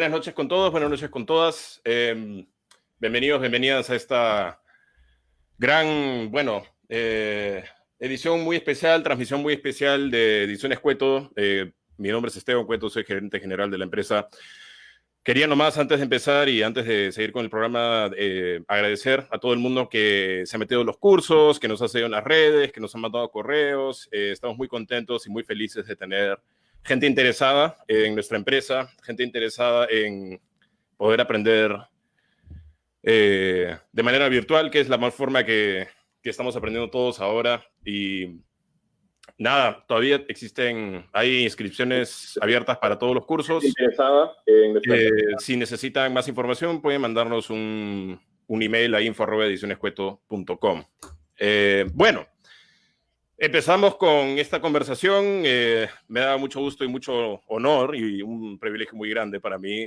buenas noches con todos, buenas noches con todas. Bienvenidos, bienvenidas a esta gran, edición muy especial, transmisión muy especial de Ediciones Cueto. Mi nombre es Esteban Cueto, soy gerente general de la empresa. Quería nomás, antes de empezar y antes de seguir con el programa, agradecer a todo el mundo que se ha metido en los cursos, que nos ha seguido en las redes, que nos han mandado correos. Estamos muy contentos y muy felices de tener gente interesada en nuestra empresa, gente interesada en poder aprender de manera virtual, que es la más forma que estamos aprendiendo todos ahora. Y nada, todavía hay inscripciones abiertas para todos los cursos. Interesada si necesitan más información, pueden mandarnos un email a info@edicionescueto.com. Bueno, empezamos con esta conversación. Me da mucho gusto y mucho honor y un privilegio muy grande para mí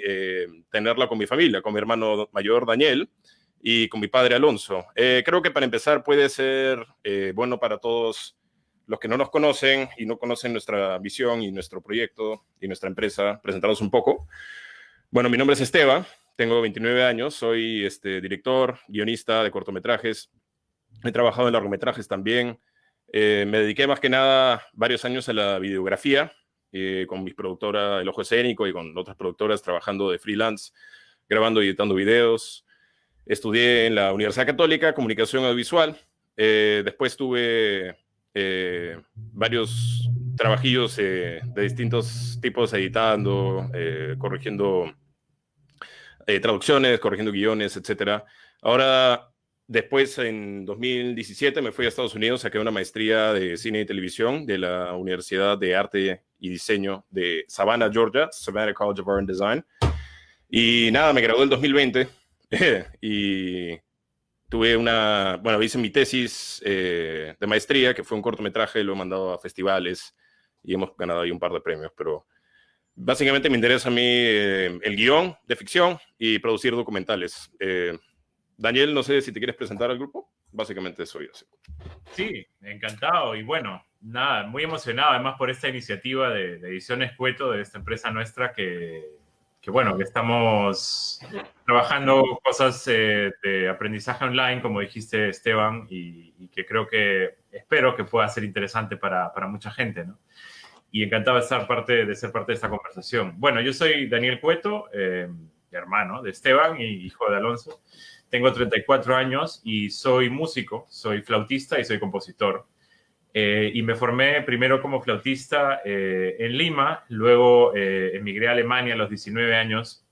tenerla con mi familia, con mi hermano mayor Daniel y con mi padre Alonso. Creo que para empezar puede ser bueno para todos los que no nos conocen y no conocen nuestra visión y nuestro proyecto y nuestra empresa, presentarnos un poco. Bueno, mi nombre es Esteban, tengo 29 años, soy director, guionista de cortometrajes, he trabajado en largometrajes también. Me dediqué más que nada varios años a la videografía, con mi productora El Ojo Escénico y con otras productoras trabajando de freelance, grabando y editando videos. Estudié en la Universidad Católica Comunicación Audiovisual. Después tuve varios trabajillos de distintos tipos, editando, corrigiendo traducciones, corrigiendo guiones, etc. Ahora, después, en 2017, me fui a Estados Unidos, saqué una maestría de cine y televisión de la Universidad de Arte y Diseño de Savannah, Georgia, Savannah College of Art and Design. Y nada, me gradué en 2020 y hice mi tesis de maestría, que fue un cortometraje, lo he mandado a festivales y hemos ganado ahí un par de premios, pero básicamente me interesa a mí el guión de ficción y producir documentales. Daniel, no sé si te quieres presentar al grupo. Básicamente soy yo. Sí, encantado. Y bueno, nada, muy emocionado además por esta iniciativa de Ediciones Cueto, de esta empresa nuestra que estamos trabajando cosas de aprendizaje online, como dijiste, Esteban, y que espero que pueda ser interesante para mucha gente, ¿no? Y encantado de ser parte de esta conversación. Bueno, yo soy Daniel Cueto, hermano de Esteban y hijo de Alonso. Tengo 34 años y soy músico, soy flautista y soy compositor. Y me formé primero como flautista en Lima, luego emigré a Alemania a los 19 años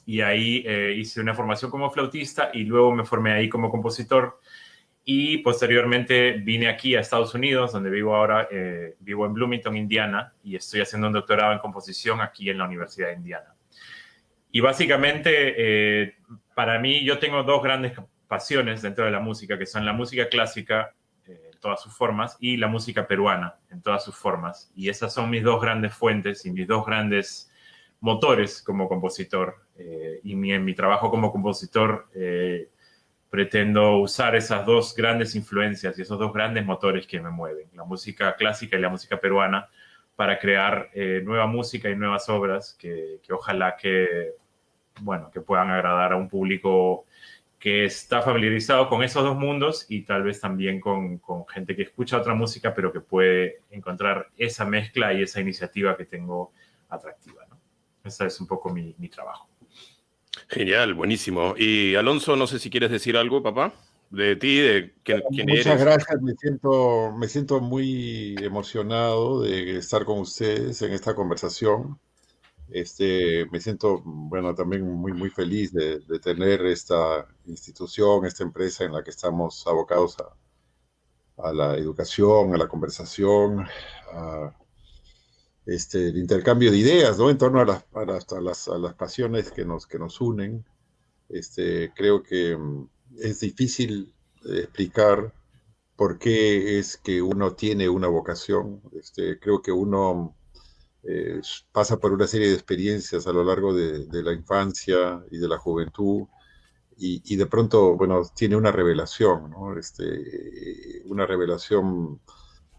y ahí hice una formación como flautista y luego me formé ahí como compositor. Y posteriormente vine aquí a Estados Unidos, donde vivo ahora. Vivo en Bloomington, Indiana, y estoy haciendo un doctorado en composición aquí en la Universidad de Indiana. Y básicamente, para mí, yo tengo dos grandes pasiones dentro de la música, que son la música clásica en todas sus formas y la música peruana en todas sus formas. Y esas son mis dos grandes fuentes y mis dos grandes motores como compositor. En mi trabajo como compositor pretendo usar esas dos grandes influencias y esos dos grandes motores que me mueven, la música clásica y la música peruana, para crear nueva música y nuevas obras que ojalá que puedan agradar a un público que está familiarizado con esos dos mundos y tal vez también con gente que escucha otra música, pero que puede encontrar esa mezcla y esa iniciativa que tengo atractiva, ¿no? Ese es un poco mi trabajo. Genial, buenísimo. Y Alonso, no sé si quieres decir algo, papá, de ti, de quién eres. Muchas gracias, me siento muy emocionado de estar con ustedes en esta conversación. Me siento, también muy feliz de tener esta institución, esta empresa en la que estamos abocados a la educación, a la conversación, el intercambio de ideas, ¿no? En torno a las pasiones que nos unen. Creo que es difícil explicar por qué es que uno tiene una vocación. Creo que uno pasa por una serie de experiencias a lo largo de la infancia y de la juventud y de pronto, tiene una revelación, ¿no? Una revelación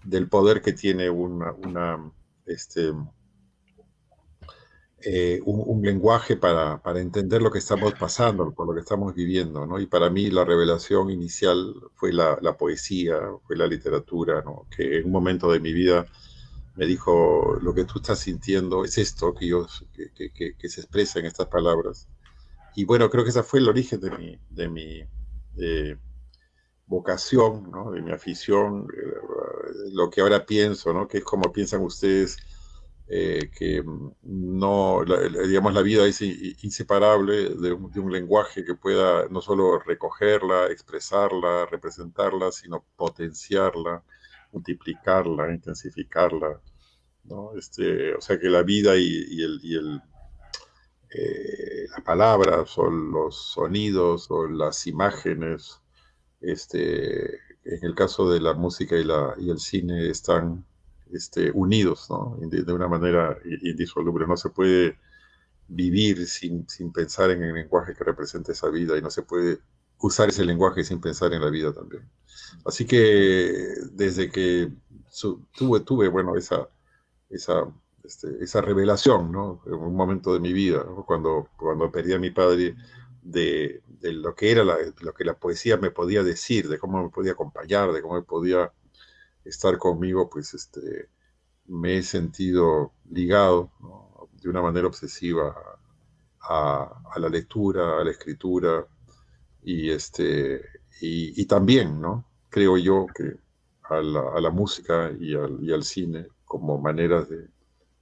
del poder que tiene un lenguaje para entender lo que estamos pasando, por lo que estamos viviendo, ¿no? Y para mí la revelación inicial fue la poesía, fue la literatura, ¿no? Que en un momento de mi vida me dijo, lo que tú estás sintiendo es esto que se expresa en estas palabras. Y bueno, creo que ese fue el origen de mi vocación, ¿no? De mi afición, lo que ahora pienso, ¿no? Que es como piensan ustedes, que no, digamos, la vida es inseparable de un lenguaje que pueda no solo recogerla, expresarla, representarla, sino potenciarla, multiplicarla, intensificarla, ¿no? O sea que la vida las palabras o los sonidos o las imágenes, en el caso de la música y el cine, están unidos, ¿no? De una manera indisoluble. No se puede vivir sin pensar en el lenguaje que representa esa vida, y no se puede usar ese lenguaje sin pensar en la vida también. Así que desde que tuve bueno, esa revelación, ¿no? En un momento de mi vida, ¿no? Cuando perdí a mi padre, de lo que era lo que la poesía me podía decir, de cómo me podía acompañar, de cómo me podía estar conmigo, pues me he sentido ligado, ¿no? De una manera obsesiva a la lectura, a la escritura, y, y también, ¿no? Creo yo que a la música y al cine como maneras de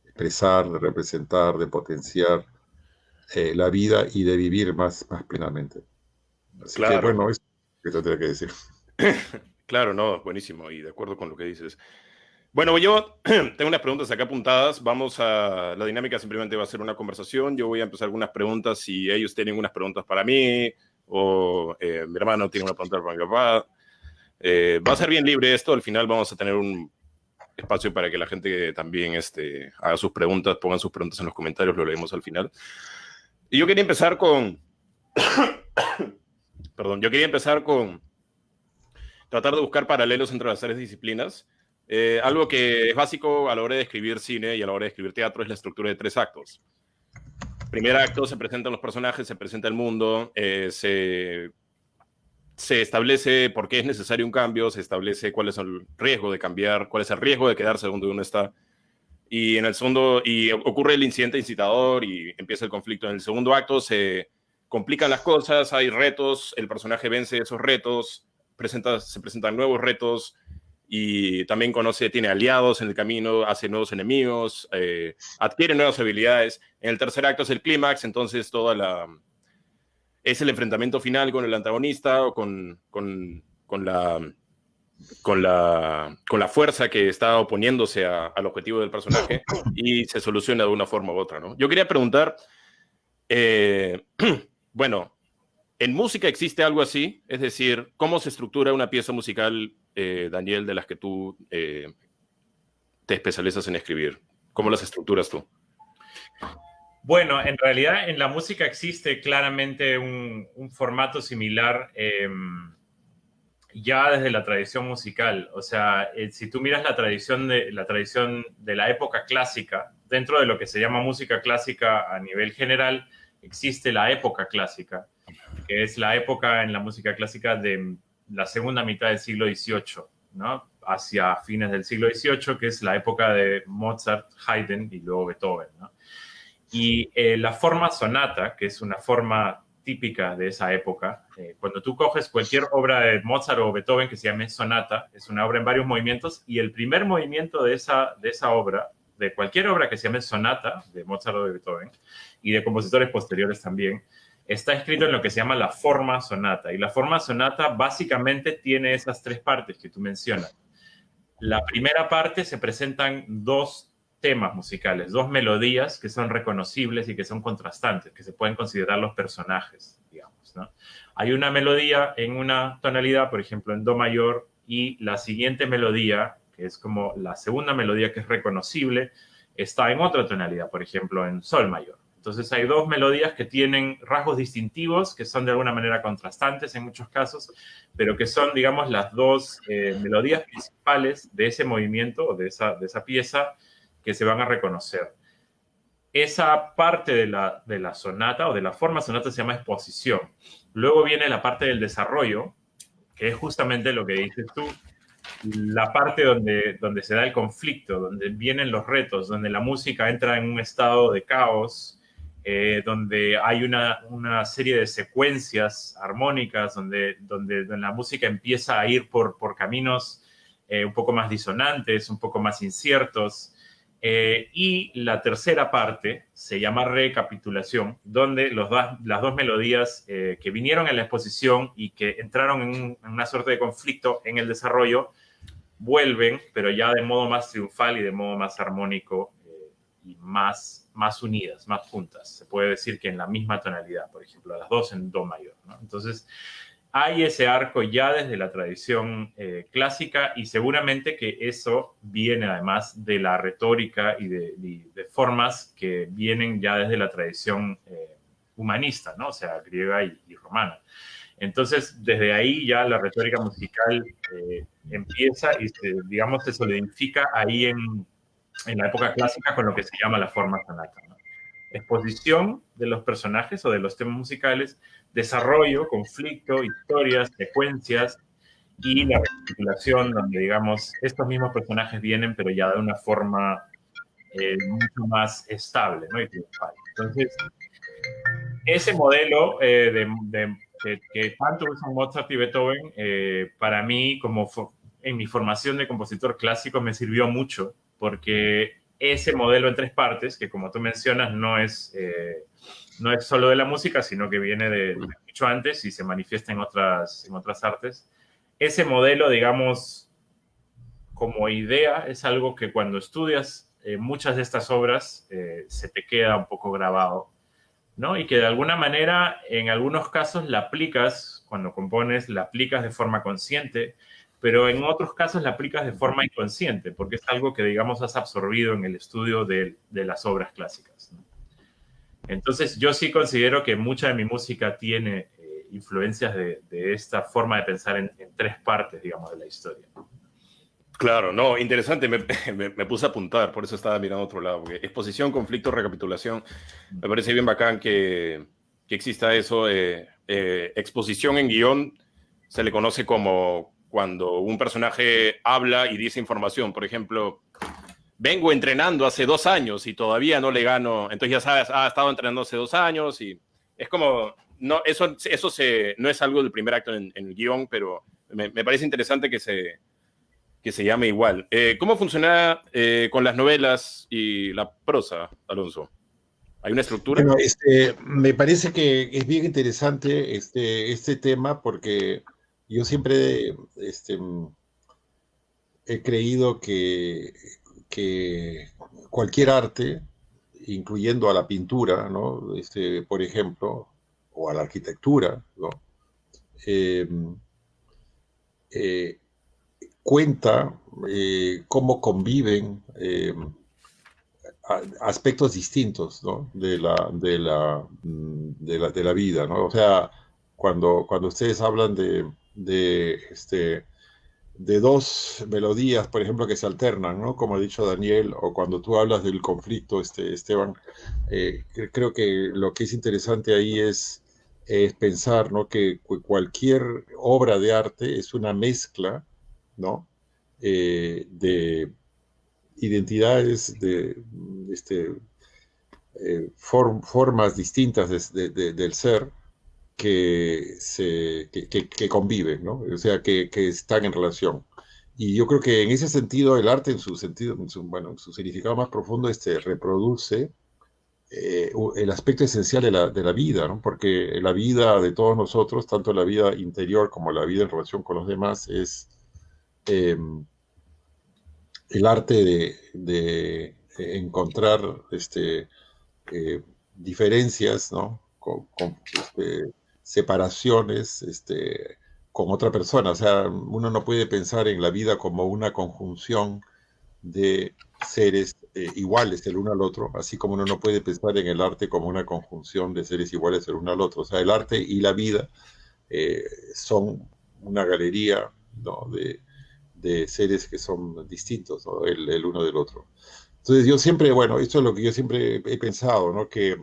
expresar, de representar, de potenciar la vida y de vivir más plenamente. Así que Claro, bueno, eso es lo que tendría que decir. claro, no, buenísimo y de acuerdo con lo que dices. Bueno, yo tengo unas preguntas acá apuntadas. La dinámica simplemente va a ser una conversación. Yo voy a empezar algunas preguntas si ellos tienen unas preguntas para mí o mi hermano tiene una pregunta para mi papá. Va a ser bien libre esto. Al final vamos a tener un espacio para que la gente también haga sus preguntas, pongan sus preguntas en los comentarios, lo leemos al final. Y yo quería empezar con... Perdón, yo quería empezar con tratar de buscar paralelos entre las tres disciplinas. Algo que es básico a la hora de escribir cine y a la hora de escribir teatro es la estructura de 3 actos. Primer acto, se presentan los personajes, se presenta el mundo, se establece por qué es necesario un cambio, se establece cuál es el riesgo de cambiar, cuál es el riesgo de quedarse donde uno está. Y en el segundo, y ocurre el incidente incitador y empieza el conflicto. En el segundo acto se complican las cosas, hay retos, el personaje vence esos retos, se presentan nuevos retos y también tiene aliados en el camino, hace nuevos enemigos, adquiere nuevas habilidades. En el tercer acto es el clímax, entonces es el enfrentamiento final con el antagonista o con la fuerza que está oponiéndose al objetivo del personaje y se soluciona de una forma u otra, ¿no? Yo quería preguntar, bueno, ¿en música existe algo así? Es decir, ¿cómo se estructura una pieza musical, Daniel, de las que tú te especializas en escribir? ¿Cómo las estructuras tú? Bueno, en realidad en la música existe claramente un formato similar ya desde la tradición musical. O sea, si tú miras la tradición de la época clásica, dentro de lo que se llama música clásica a nivel general, existe la época clásica, que es la época en la música clásica de la segunda mitad del siglo XVIII, ¿no? Hacia fines del siglo XVIII, que es la época de Mozart, Haydn y luego Beethoven, ¿no? Y la forma sonata, que es una forma típica de esa época, cuando tú coges cualquier obra de Mozart o Beethoven que se llame sonata, es una obra en varios movimientos, y el primer movimiento de esa obra, de cualquier obra que se llame sonata, de Mozart o de Beethoven, y de compositores posteriores también, está escrito en lo que se llama la forma sonata. Y la forma sonata básicamente tiene esas 3 partes que tú mencionas. La primera parte se presentan 2 temas musicales, 2 melodías que son reconocibles y que son contrastantes, que se pueden considerar los personajes, digamos, ¿no? Hay una melodía en una tonalidad, por ejemplo, en do mayor, y la siguiente melodía, que es como la segunda melodía que es reconocible, está en otra tonalidad, por ejemplo, en sol mayor. Entonces hay 2 melodías que tienen rasgos distintivos, que son de alguna manera contrastantes en muchos casos, pero que son, digamos, las 2 melodías principales de ese movimiento o de esa pieza que se van a reconocer. esa parte de la sonata o de la forma sonata se llama exposición. Luego viene la parte del desarrollo, que es justamente lo que dices tú, la parte donde se da el conflicto, donde vienen los retos, donde la música entra en un estado de caos, donde hay una serie de secuencias armónicas, donde la música empieza a ir por caminos un poco más disonantes, un poco más inciertos. Y la tercera parte se llama recapitulación, donde las dos melodías que vinieron en la exposición y que entraron en una suerte de conflicto en el desarrollo, vuelven, pero ya de modo más triunfal y de modo más armónico y más unidas, más juntas. Se puede decir que en la misma tonalidad, por ejemplo, las dos en do mayor, ¿no? Entonces, hay ese arco ya desde la tradición clásica y seguramente que eso viene además de la retórica y de formas que vienen ya desde la tradición humanista, ¿no? O sea, griega y romana. Entonces, desde ahí ya la retórica musical empieza y digamos, se solidifica ahí en la época clásica con lo que se llama la forma sonata, ¿no? Exposición de los personajes o de los temas musicales, desarrollo, conflicto, historias, secuencias y la recapitulación donde, digamos, estos mismos personajes vienen, pero ya de una forma mucho más estable, ¿no? Y triunfal. Entonces, ese modelo que tanto usan Mozart y Beethoven, para mí, en mi formación de compositor clásico, me sirvió mucho, porque ese modelo en tres partes, que como tú mencionas, no es solo de la música, sino que viene de mucho antes y se manifiesta en otras artes. Ese modelo, digamos, como idea, es algo que cuando estudias muchas de estas obras se te queda un poco grabado, ¿no? Y que de alguna manera, en algunos casos, la aplicas, cuando compones, la aplicas de forma consciente, pero en otros casos la aplicas de forma inconsciente, porque es algo que, digamos, has absorbido en el estudio de las obras clásicas, ¿no? Entonces, yo sí considero que mucha de mi música tiene influencias de esta forma de pensar en tres partes, digamos, de la historia. Claro, no, interesante, me puse a apuntar, por eso estaba mirando a otro lado, porque exposición, conflicto, recapitulación, me parece bien bacán que exista eso. Exposición en guión se le conoce como cuando un personaje habla y dice información, por ejemplo, vengo entrenando hace 2 años y todavía no le gano, entonces ya sabes, ha estado entrenando hace 2 años y es como, no, eso no es algo del primer acto en el guión, pero me parece interesante que se llame igual. ¿Cómo funciona con las novelas y la prosa, Alonso? ¿Hay una estructura? Bueno, me parece que es bien interesante este tema porque yo siempre he creído que cualquier arte, incluyendo a la pintura, ¿no? Por ejemplo, o a la arquitectura, ¿no? Cuenta cómo conviven aspectos distintos, ¿no? de la vida, ¿no? O sea, cuando ustedes hablan de dos melodías, por ejemplo, que se alternan, ¿no? Como ha dicho Daniel, o cuando tú hablas del conflicto, Esteban, creo que lo que es interesante ahí es pensar, ¿no? Que cualquier obra de arte es una mezcla, ¿no? De identidades, formas distintas del ser que conviven, ¿no? O sea, que están en relación. Y yo creo que en ese sentido el arte, en su significado más profundo, reproduce el aspecto esencial de la vida, ¿no? Porque la vida de todos nosotros, tanto la vida interior como la vida en relación con los demás, es el arte de encontrar diferencias, ¿no? Con separaciones con otra persona. O sea, uno no puede pensar en la vida como una conjunción de seres iguales el uno al otro, así como uno no puede pensar en el arte como una conjunción de seres iguales el uno al otro. O sea, el arte y la vida son una galería, ¿no? de seres que son distintos, ¿no? El uno del otro. Entonces yo siempre, bueno, esto es lo que yo siempre he pensado, ¿no? Que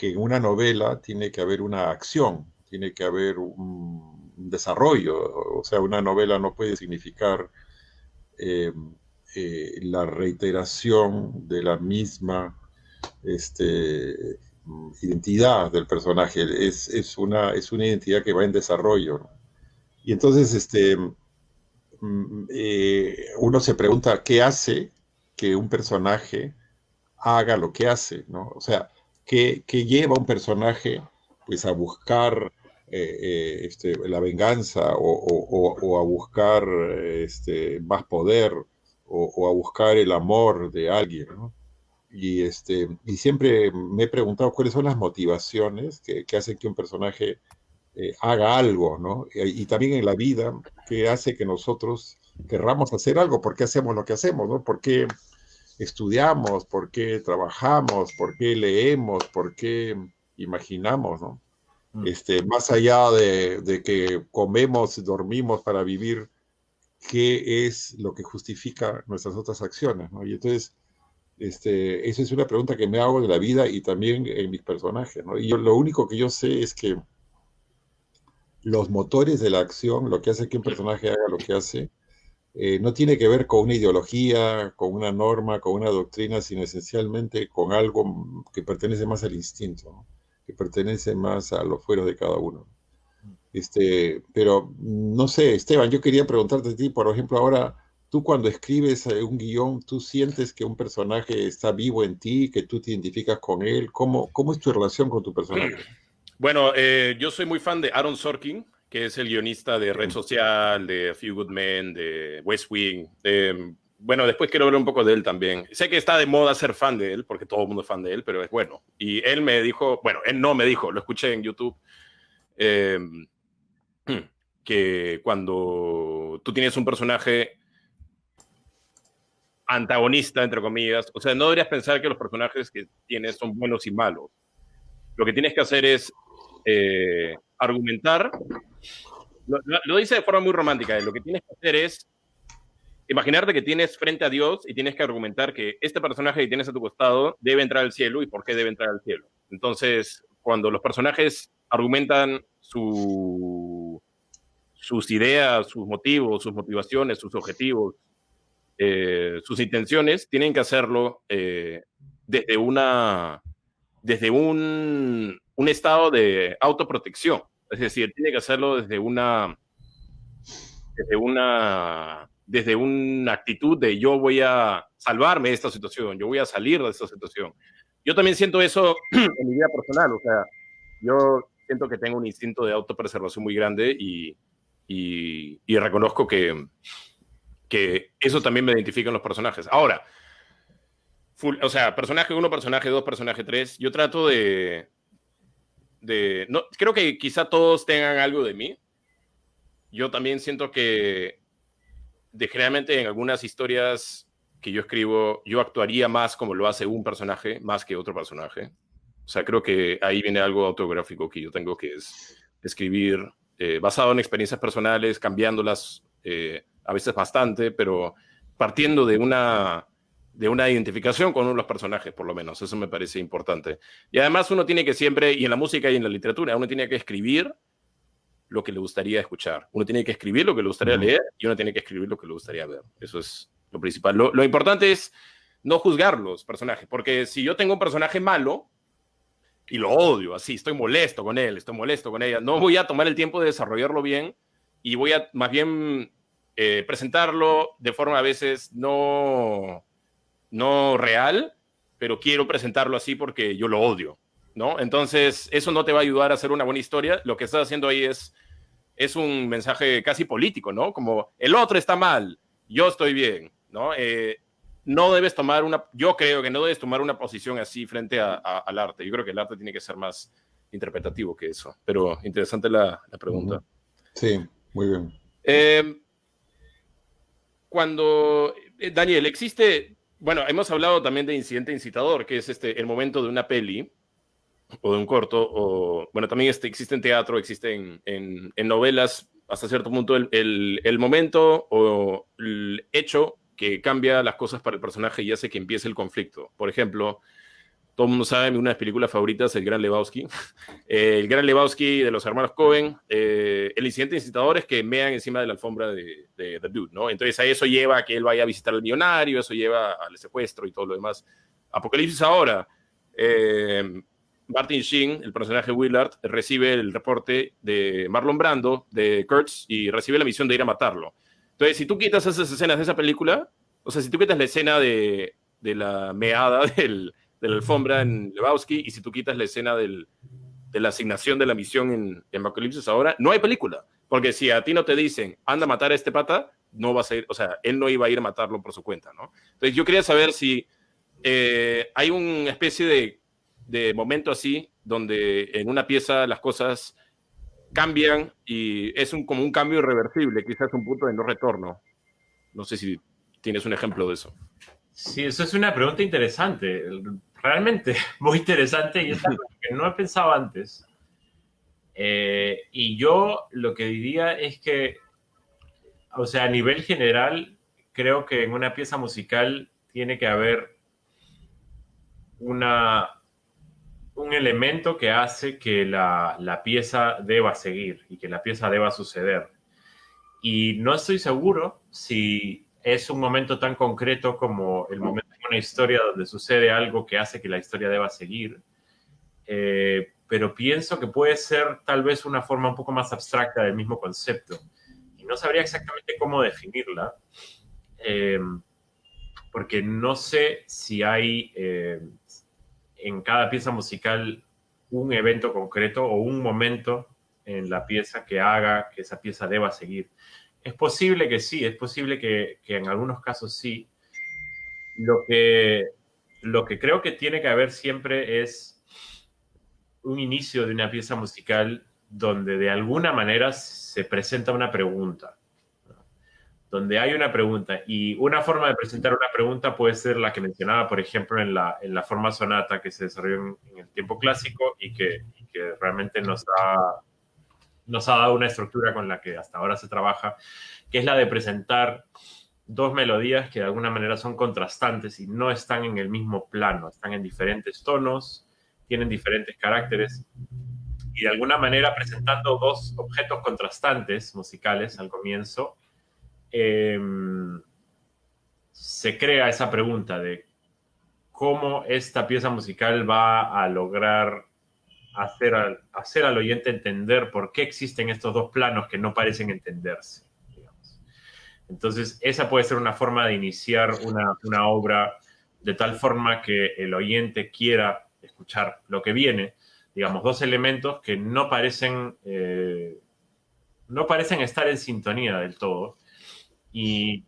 en una novela tiene que haber una acción, tiene que haber un desarrollo, o sea, una novela no puede significar eh, la reiteración de la misma identidad del personaje, es una identidad que va en desarrollo, ¿no? Y entonces uno se pregunta qué hace que un personaje haga lo que hace, ¿no? O sea, ¿qué lleva a un personaje pues a buscar la venganza o a buscar más poder o a buscar el amor de alguien, ¿no? Y siempre me he preguntado cuáles son las motivaciones que hacen que un personaje haga algo, ¿no? Y también en la vida, qué hace que nosotros querramos hacer algo, por qué hacemos lo que hacemos, ¿no? ¿Por qué estudiamos, por qué trabajamos, por qué leemos, por qué imaginamos, ¿no? Más allá de que comemos, dormimos para vivir, ¿qué es lo que justifica nuestras otras acciones, ¿no? Y entonces, esa es una pregunta que me hago de la vida y también en mis personajes, ¿no? Y lo único que yo sé es que los motores de la acción, lo que hace que un personaje haga lo que hace, no tiene que ver con una ideología, con una norma, con una doctrina, sino esencialmente con algo que pertenece más al instinto, ¿no? Que pertenece más a lo fuera de cada uno. Pero no sé, Esteban, yo quería preguntarte a ti, por ejemplo, ahora, tú cuando escribes un guión, ¿tú sientes que un personaje está vivo en ti, que tú te identificas con él? ¿Cómo es tu relación con tu personaje? Bueno, yo soy muy fan de Aaron Sorkin, que es el guionista de Red Social, de A Few Good Men, de West Wing. Bueno, después quiero hablar un poco de él también. Sé que está de moda ser fan de él, porque todo el mundo es fan de él, pero es bueno. Y él me dijo, bueno, él no me dijo, lo escuché en YouTube, que cuando tú tienes un personaje antagonista, entre comillas, o sea, no deberías pensar que los personajes que tienes son buenos y malos. Lo que tienes que hacer es argumentar. Lo dice de forma muy romántica. Lo que tienes que hacer es imaginarte que tienes frente a Dios y tienes que argumentar que este personaje que tienes a tu costado debe entrar al cielo y por qué debe entrar al cielo. Entonces, cuando los personajes argumentan sus ideas, sus motivos, sus motivaciones, sus objetivos, sus intenciones, tienen que hacerlo desde un estado de autoprotección. Es decir, tiene que hacerlo desde una actitud de yo voy a salvarme de esta situación, yo voy a salir de esta situación. Yo también siento eso en mi vida personal, o sea, yo siento que tengo un instinto de autopreservación muy grande y reconozco que eso también me identifica en los personajes. Ahora, o sea, personaje 1, personaje 2, personaje 3, yo trato no, creo que quizá todos tengan algo de mí. Yo también siento que generalmente en algunas historias que yo escribo, yo actuaría más como lo hace un personaje, más que otro personaje. O sea, creo que ahí viene algo autobiográfico que yo tengo, que es escribir basado en experiencias personales, cambiándolas a veces bastante, pero partiendo de una identificación con uno de los personajes, por lo menos. Eso me parece importante. Y además uno tiene que siempre, y en la música y en la literatura, uno tiene que escribir lo que le gustaría escuchar. Uno tiene que escribir lo que le gustaría leer y uno tiene que escribir lo que le gustaría ver. Eso es lo principal. Lo importante es no juzgar los personajes, porque si yo tengo un personaje malo y lo odio, así, estoy molesto con él, estoy molesto con ella, no voy a tomar el tiempo de desarrollarlo bien y voy a más bien presentarlo de forma a veces no real, pero quiero presentarlo así porque yo lo odio, ¿no? Entonces, eso no te va a ayudar a hacer una buena historia. Lo que estás haciendo ahí es un mensaje casi político, ¿no? Como el otro está mal, yo estoy bien, ¿no? No debes tomar yo creo que no debes tomar una posición así frente al arte. Yo creo que el arte tiene que ser más interpretativo que eso. Pero interesante la pregunta. Sí, muy bien. Daniel, existe... Bueno, hemos hablado también de incidente incitador, que es el momento de una peli o de un corto, o bueno, también existe en teatro, existe en novelas hasta cierto punto el momento o el hecho que cambia las cosas para el personaje y hace que empiece el conflicto. Por ejemplo, todo el mundo sabe, una de mis películas favoritas, El Gran Lebowski. El Gran Lebowski de los hermanos Coen. El incidente incitador es que mean encima de la alfombra de The Dude, ¿no? Entonces a eso lleva a que él vaya a visitar al millonario, eso lleva al secuestro y todo lo demás. Apocalipsis ahora. Martin Sheen, el personaje Willard, recibe el reporte de Marlon Brando, de Kurtz, y recibe la misión de ir a matarlo. Entonces, si tú quitas esas escenas de esa película, o sea, si tú quitas la escena de la meada de la alfombra en Lebowski, y si tú quitas la escena de la asignación de la misión en Apocalipsis ahora, no hay película. Porque si a ti no te dicen, anda a matar a este pata, no vas a ir, o sea, él no iba a ir a matarlo por su cuenta, ¿no? Entonces, yo quería saber si hay una especie de momento así, donde en una pieza las cosas cambian y es como un cambio irreversible, quizás un punto de no retorno. No sé si tienes un ejemplo de eso. Sí, eso es una pregunta interesante, realmente muy interesante, y es algo que no he pensado antes. Y yo lo que diría es que, o sea, a nivel general, creo que en una pieza musical tiene que haber un elemento que hace que la pieza deba seguir y que la pieza deba suceder. Y no estoy seguro si es un momento tan concreto como el momento en una historia donde sucede algo que hace que la historia deba seguir, pero pienso que puede ser tal vez una forma un poco más abstracta del mismo concepto. Y no sabría exactamente cómo definirla, porque no sé si hay en cada pieza musical un evento concreto o un momento en la pieza que haga que esa pieza deba seguir. Es posible que sí, es posible que en algunos casos sí. Lo que creo que tiene que haber siempre es un inicio de una pieza musical donde de alguna manera se presenta una pregunta, ¿no? Donde hay una pregunta, y una forma de presentar una pregunta puede ser la que mencionaba, por ejemplo, en la forma sonata que se desarrolló en el tiempo clásico y que realmente nos ha dado una estructura con la que hasta ahora se trabaja, que es la de presentar dos melodías que de alguna manera son contrastantes y no están en el mismo plano, están en diferentes tonos, tienen diferentes caracteres, y de alguna manera presentando dos objetos contrastantes musicales al comienzo, se crea esa pregunta de cómo esta pieza musical va a lograr hacer al oyente entender por qué existen estos dos planos que no parecen entenderse, digamos. Entonces, esa puede ser una forma de iniciar una obra de tal forma que el oyente quiera escuchar lo que viene. Digamos, dos elementos que no parecen estar en sintonía del todo. Y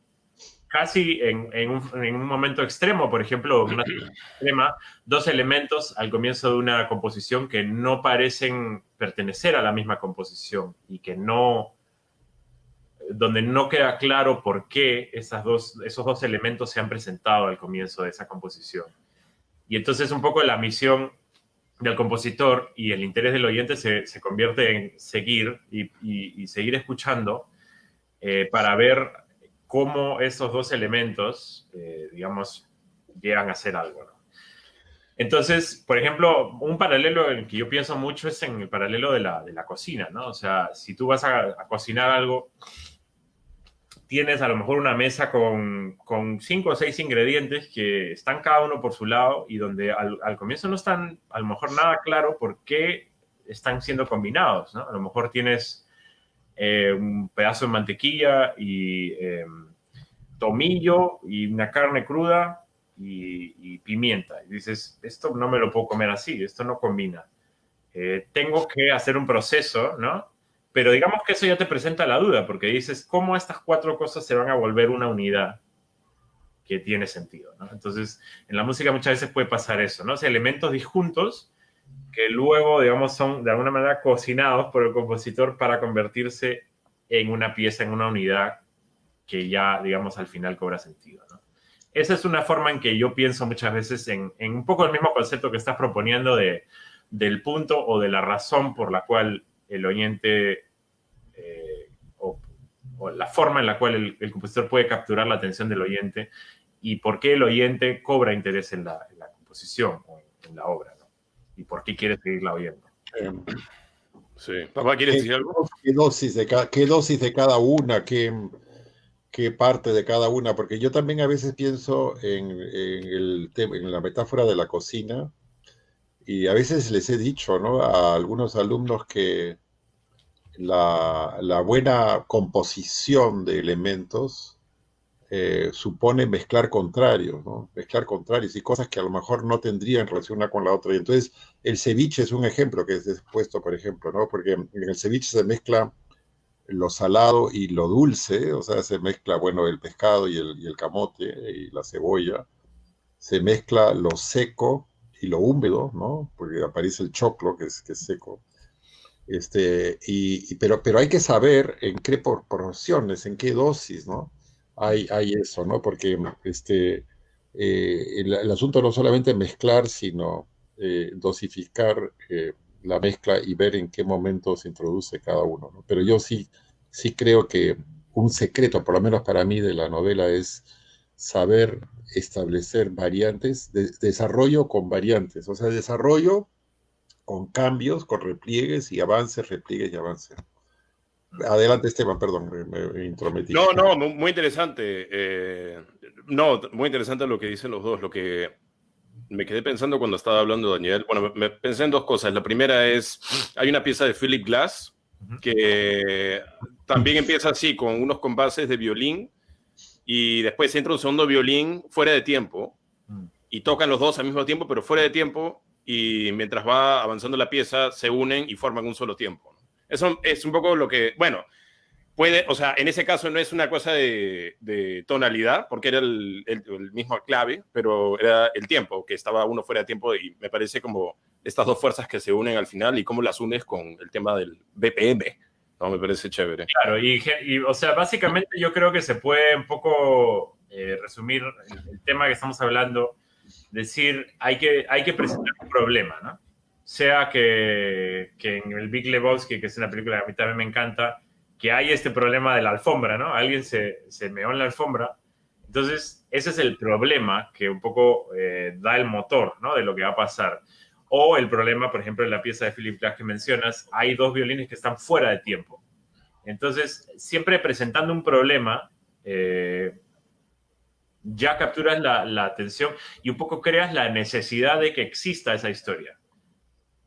casi en un momento extremo, por ejemplo, una extrema, dos elementos al comienzo de una composición que no parecen pertenecer a la misma composición y que donde no queda claro por qué esos dos elementos se han presentado al comienzo de esa composición. Y entonces un poco la misión del compositor y el interés del oyente se convierte en seguir y seguir escuchando para ver cómo esos dos elementos, digamos, llegan a ser algo, ¿no? Entonces, por ejemplo, un paralelo en el que yo pienso mucho es en el paralelo de la cocina, ¿no? O sea, si tú vas a cocinar algo, tienes a lo mejor una mesa con 5 o 6 ingredientes que están cada uno por su lado y donde al comienzo no están a lo mejor nada claro por qué están siendo combinados, ¿no? A lo mejor tienes un pedazo de mantequilla y tomillo y una carne cruda y pimienta. Y dices, esto no me lo puedo comer así, esto no combina. Tengo que hacer un proceso, ¿no? Pero digamos que eso ya te presenta la duda, porque dices, ¿cómo estas 4 cosas se van a volver una unidad que tiene sentido, ¿no? Entonces, en la música muchas veces puede pasar eso, ¿no? O sea, elementos disjuntos que luego, digamos, son de alguna manera cocinados por el compositor para convertirse en una pieza, en una unidad que ya, digamos, al final cobra sentido, ¿no? Esa es una forma en que yo pienso muchas veces en un poco el mismo concepto que estás proponiendo del punto o de la razón por la cual el oyente o la forma en la cual el compositor puede capturar la atención del oyente y por qué el oyente cobra interés en la composición o en la obra, ¿no? Y por qué quiere seguirla oyendo. Sí. Papá, ¿quieres decir algo? ¿Qué dosis de cada una? ¿Qué parte de cada una? Porque yo también a veces pienso en la metáfora de la cocina, y a veces les he dicho, ¿no?, a algunos alumnos que la buena composición de elementos supone mezclar contrarios, ¿no? Mezclar contrarios y cosas que a lo mejor no tendrían relación una con la otra. Y entonces el ceviche es un ejemplo que es puesto, por ejemplo, ¿no? Porque en el ceviche se mezcla lo salado y lo dulce, o sea, se mezcla, bueno, el pescado y el camote y la cebolla, se mezcla lo seco y lo húmedo, ¿no? Porque aparece el choclo, que es seco. Pero hay que saber en qué proporciones, en qué dosis, ¿no? Hay eso, ¿no? Porque el asunto no solamente mezclar, sino dosificar la mezcla y ver en qué momento se introduce cada uno, ¿no? Pero yo sí creo que un secreto, por lo menos para mí, de la novela es saber establecer variantes, desarrollo con variantes, o sea, desarrollo con cambios, con repliegues y avances, repliegues y avances. Adelante, Esteban, perdón, me intrometí. No, muy interesante. Muy interesante lo que dicen los dos. Lo que me quedé pensando cuando estaba hablando Daniel, bueno, me pensé en dos cosas. La primera es, hay una pieza de Philip Glass que también empieza así, con unos compases de violín, y después entra un segundo violín fuera de tiempo, y tocan los dos al mismo tiempo, pero fuera de tiempo, y mientras va avanzando la pieza, se unen y forman un solo tiempo. Eso es un poco lo que, bueno, puede, o sea, en ese caso no es una cosa de tonalidad, porque era el mismo clave, pero era el tiempo, que estaba uno fuera de tiempo, y me parece como estas dos fuerzas que se unen al final y cómo las unes con el tema del BPM, ¿no? Me parece chévere. Claro, y o sea, básicamente yo creo que se puede un poco resumir el tema que estamos hablando, decir, hay que presentar un problema, ¿no? Sea que en el Big Lebowski, que es una película que a mí también me encanta, que hay este problema de la alfombra, ¿no? Alguien se meó en la alfombra. Entonces, ese es el problema que un poco da el motor, ¿no?, de lo que va a pasar. O el problema, por ejemplo, en la pieza de Philip Glass que mencionas, hay dos violines que están fuera de tiempo. Entonces, siempre presentando un problema, ya capturas la atención y un poco creas la necesidad de que exista esa historia,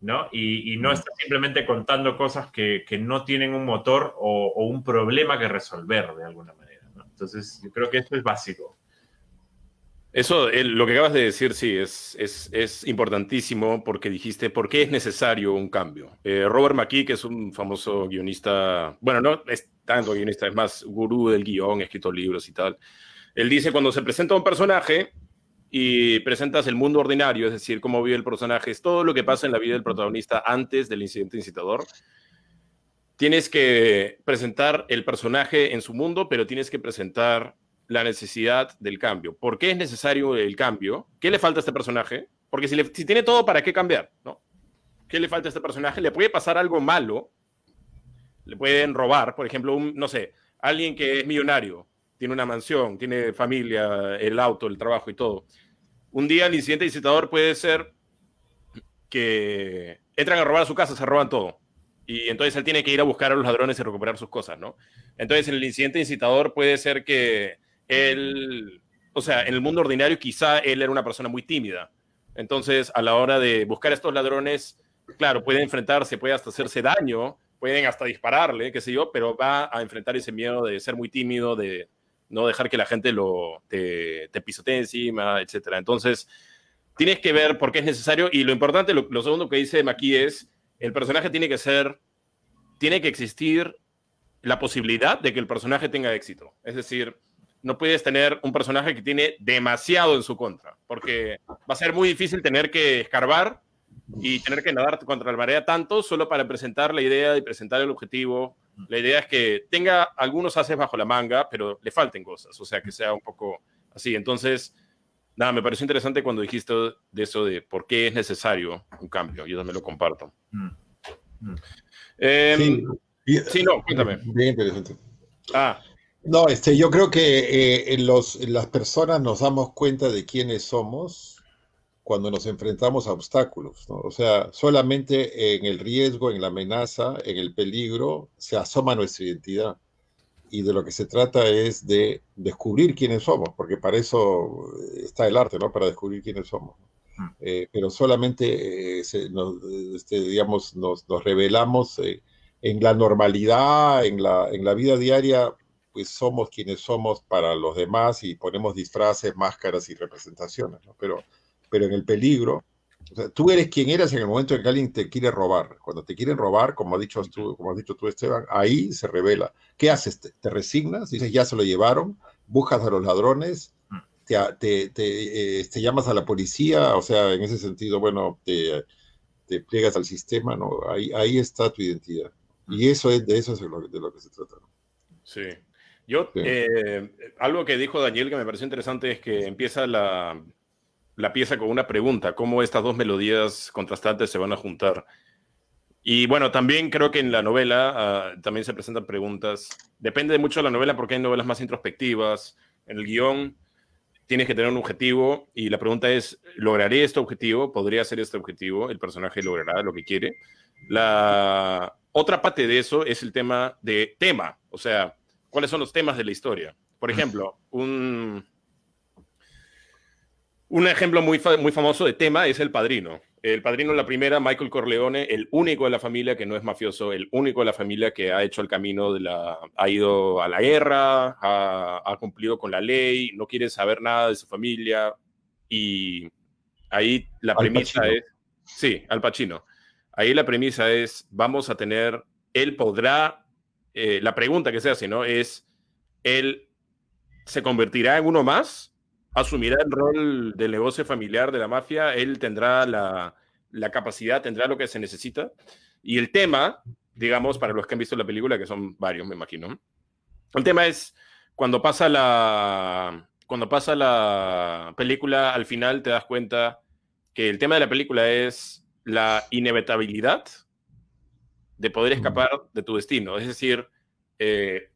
¿no? Y no estás simplemente contando cosas que no tienen un motor o un problema que resolver de alguna manera, ¿no? Entonces, yo creo que esto es básico. Eso, lo que acabas de decir, sí, es importantísimo, porque dijiste, ¿por qué es necesario un cambio? Robert McKee, que es un famoso guionista, bueno, no es tanto guionista, es más gurú del guión, ha escrito libros y tal. Él dice, cuando se presenta un personaje y presentas el mundo ordinario, es decir, cómo vive el personaje, es todo lo que pasa en la vida del protagonista antes del incidente incitador, tienes que presentar el personaje en su mundo, pero tienes que presentar la necesidad del cambio. ¿Por qué es necesario el cambio? ¿Qué le falta a este personaje? Porque si tiene todo, ¿para qué cambiar? ¿No? ¿Qué le falta a este personaje? Le puede pasar algo malo, le pueden robar, por ejemplo, no sé, alguien que es millonario, tiene una mansión, tiene familia, el auto, el trabajo y todo. Un día el incidente incitador puede ser que entran a robar a su casa, se roban todo. Y entonces él tiene que ir a buscar a los ladrones y recuperar sus cosas, ¿no? Entonces en el incidente incitador puede ser que él, o sea, en el mundo ordinario quizá él era una persona muy tímida. Entonces a la hora de buscar a estos ladrones, claro, puede enfrentarse, puede hasta hacerse daño, pueden hasta dispararle, qué sé yo, pero va a enfrentar ese miedo de ser muy tímido, de no dejar que la gente te pisotee encima, etcétera. Entonces, tienes que ver por qué es necesario, y lo importante, lo segundo que dice Maki es, el personaje tiene que existir la posibilidad de que el personaje tenga éxito. Es decir, no puedes tener un personaje que tiene demasiado en su contra, porque va a ser muy difícil tener que escarbar y tener que nadar contra la marea tanto solo para presentar la idea y presentar el objetivo. La idea es que tenga algunos ases bajo la manga, pero le falten cosas, o sea, que sea un poco así. Entonces, nada, me pareció interesante cuando dijiste de eso de por qué es necesario un cambio. Yo también lo comparto. Sí, Sí, no, cuéntame. Bien interesante. Ah, No, yo creo que las personas nos damos cuenta de quiénes somos cuando nos enfrentamos a obstáculos, ¿no? O sea, solamente en el riesgo, en la amenaza, en el peligro, se asoma nuestra identidad. Y de lo que se trata es de descubrir quiénes somos, porque para eso está el arte, ¿no? Para descubrir quiénes somos. Mm. Pero solamente, digamos, nos revelamos en la normalidad, en la vida diaria, pues somos quienes somos para los demás y ponemos disfraces, máscaras y representaciones, ¿no? Pero en el peligro, o sea, tú eres quien eres en el momento en que alguien te quiere robar. Cuando te quieren robar, como has dicho tú, Esteban, ahí se revela. ¿Qué haces? ¿Te resignas? Dices, ya se lo llevaron, buscas a los ladrones, Mm. te llamas a la policía, o sea, en ese sentido, bueno, te pliegas al sistema, ¿no? Ahí está tu identidad. Mm. Y de eso es de lo que se trata, ¿no? sí. Yo, Sí. algo que dijo Daniel que me pareció interesante es que empieza la pieza con una pregunta, cómo estas dos melodías contrastantes se van a juntar. Y bueno, también creo que en la novela también se presentan preguntas. Depende mucho de la novela porque hay novelas más introspectivas. En el guión tienes que tener un objetivo y la pregunta es, ¿lograré este objetivo? ¿Podría ser este objetivo? ¿El personaje logrará lo que quiere? La otra parte de eso es el tema de tema, o sea, ¿cuáles son los temas de la historia? Por ejemplo, un ejemplo muy famoso de tema es El Padrino. El Padrino, la primera, Michael Corleone, el único de la familia que no es mafioso, el único de la familia que ha hecho el camino ha ido a la guerra, ha cumplido con la ley, no quiere saber nada de su familia. Y ahí la Al premisa Pacino. es, sí, Al Pacino. Ahí la premisa es, vamos a tener, él podrá, la pregunta que se hace, ¿no? Es, él se convertirá en uno más, asumirá el rol del negocio familiar de la mafia, él tendrá la capacidad, tendrá lo que se necesita. Y el tema, digamos, para los que han visto la película, que son varios, me imagino, el tema es cuando pasa la película, al final te das cuenta que el tema de la película es la inevitabilidad de poder escapar de tu destino. Es decir, eh,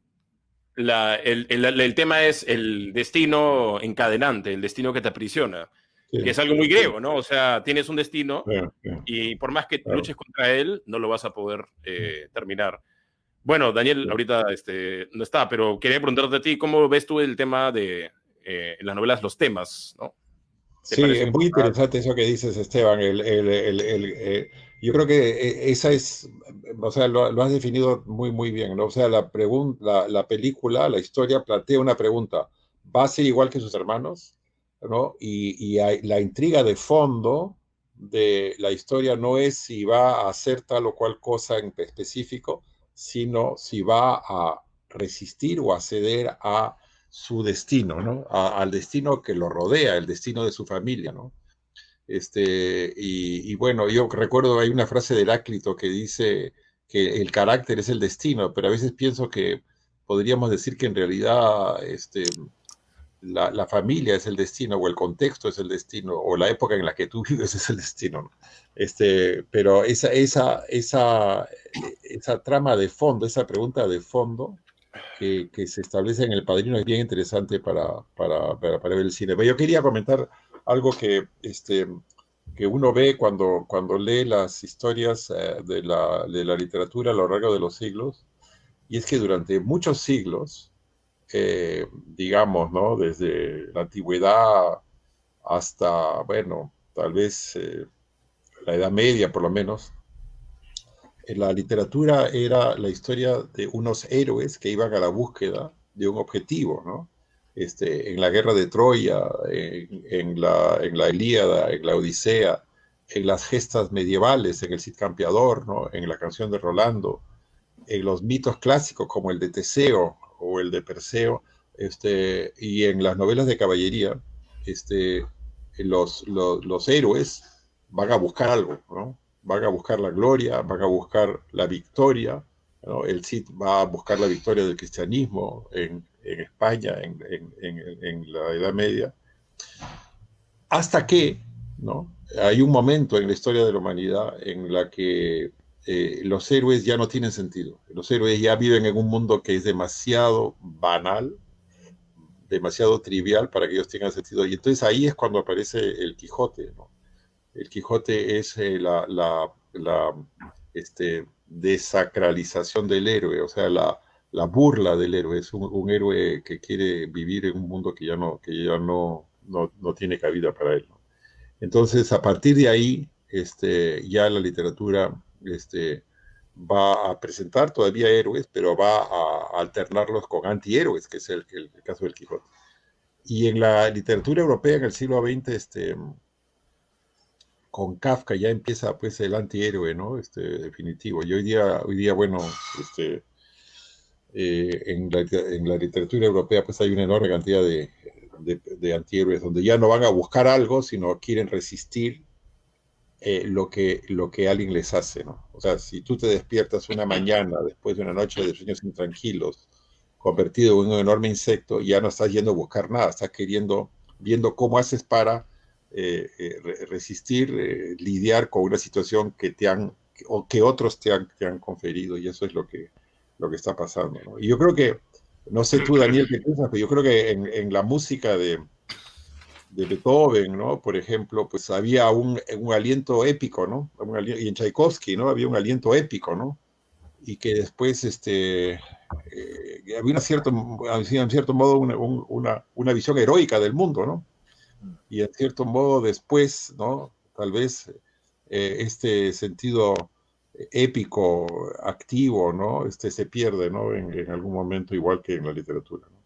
el tema es el destino encadenante, el destino que te aprisiona, Sí, que es algo muy sí, griego, ¿no? O sea, tienes un destino sí, y por más que claro. luches contra él, no lo vas a poder terminar. Bueno, Daniel, Sí. ahorita no está, pero quería preguntarte a ti, ¿cómo ves tú el tema de en las novelas, los temas, ¿no? ¿Te Sí, parecen es muy importantes? interesante eso que dices, Esteban. Yo creo que esa es, o sea, lo has definido muy, muy bien, ¿no? O sea, la película, la historia plantea una pregunta. ¿Va a ser igual que sus hermanos? ¿No? La intriga de fondo de la historia no es si va a hacer tal o cual cosa en específico, sino si va a resistir o acceder a su destino, ¿no? Al destino que lo rodea, el destino de su familia, ¿no? Bueno, yo recuerdo, hay una frase de Heráclito que dice que el carácter es el destino, pero a veces pienso que podríamos decir que en realidad la familia es el destino, o el contexto es el destino, o la época en la que tú vives es el destino, ¿no? Pero esa trama de fondo, esa pregunta de fondo, que se establece en El Padrino es bien interesante para ver el cine. Pero yo quería comentar algo que uno ve cuando lee las historias de la literatura a lo largo de los siglos, y es que durante muchos siglos, digamos, ¿no? Desde la antigüedad hasta, bueno, tal vez la Edad Media por lo menos, la literatura era la historia de unos héroes que iban a la búsqueda de un objetivo, ¿no? En la guerra de Troya, en la Ilíada, en la Odisea, en las gestas medievales, en el Cid Campeador, ¿no? En la canción de Rolando, en los mitos clásicos como el de Teseo o el de Perseo, y en las novelas de caballería, los héroes van a buscar algo, ¿no? Van a buscar la gloria, van a buscar la victoria, ¿no? El Cid va a buscar la victoria del cristianismo en España, en la Edad Media, hasta que, ¿no? Hay un momento en la historia de la humanidad en la que los héroes ya no tienen sentido. Los héroes ya viven en un mundo que es demasiado banal, demasiado trivial para que ellos tengan sentido. Y entonces ahí es cuando aparece el Quijote, ¿no? El Quijote es desacralización del héroe, o sea, la burla del héroe. Es un héroe que quiere vivir en un mundo que ya no tiene cabida para él, ¿no? Entonces, a partir de ahí, ya la literatura va a presentar todavía héroes, pero va a alternarlos con antihéroes, que es el caso del Quijote. Y en la literatura europea en el siglo XX, con Kafka ya empieza pues el antihéroe, ¿no? Definitivo. Y hoy día bueno, en la literatura europea pues hay una enorme cantidad de antihéroes donde ya no van a buscar algo, sino quieren resistir lo que alguien les hace, ¿no? O sea, si tú te despiertas una mañana después de una noche de sueños intranquilos, convertido en un enorme insecto, ya no estás yendo a buscar nada, estás viendo cómo haces para resistir, lidiar con una situación o que otros te han conferido, y eso es lo que está pasando, ¿no? Y yo creo que, no sé tú, Daniel, qué piensas, pero yo creo que en la música de Beethoven, ¿no? Por ejemplo, pues había un aliento épico, ¿no? Y en Tchaikovsky, ¿no? Había un aliento épico, ¿no? Y que después había en cierto modo una visión heroica del mundo, ¿no? Y en cierto modo después, ¿no? Tal vez este sentido épico, activo, ¿no? Se pierde, ¿no? En algún momento, igual que en la literatura, ¿no?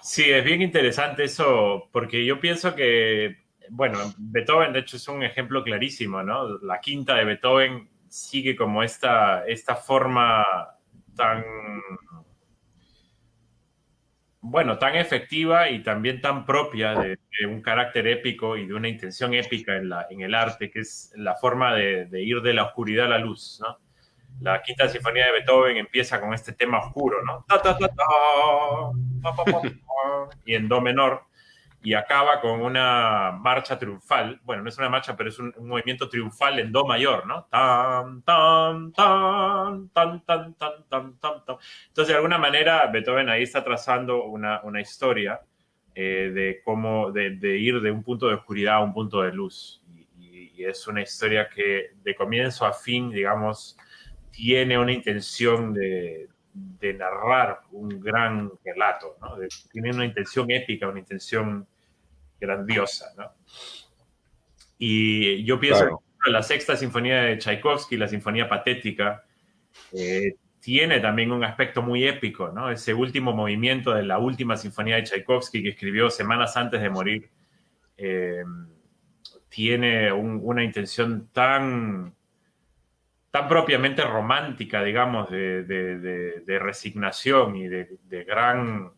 Sí, es bien interesante eso, porque yo pienso que, bueno, Beethoven de hecho es un ejemplo clarísimo, ¿no? La quinta de Beethoven sigue como esta forma tan, bueno, tan efectiva y también tan propia de un carácter épico y de una intención épica en el arte, que es la forma de ir de la oscuridad a la luz, ¿no? La quinta sinfonía de Beethoven empieza con este tema oscuro, ¿no? Ta, ta, ta, ta, pa, pa, pa, pa, y en do menor, y acaba con una marcha triunfal. Bueno, no es una marcha, pero es un movimiento triunfal en do mayor, ¿no? Tan, tan, tan, tan, tan, tan, tan, tan, tan. Entonces, de alguna manera, Beethoven ahí está trazando una historia de cómo, de ir de un punto de oscuridad a un punto de luz. Y es una historia que de comienzo a fin, digamos, tiene una intención de narrar un gran relato, ¿no? Tiene una intención épica, una intención grandiosa, ¿no? Y yo pienso Claro. que la sexta sinfonía de Tchaikovsky, la sinfonía patética, tiene también un aspecto muy épico, ¿no? Ese último movimiento de la última sinfonía de Tchaikovsky que escribió semanas antes de morir, tiene una intención tan propiamente romántica, digamos, de resignación y de gran,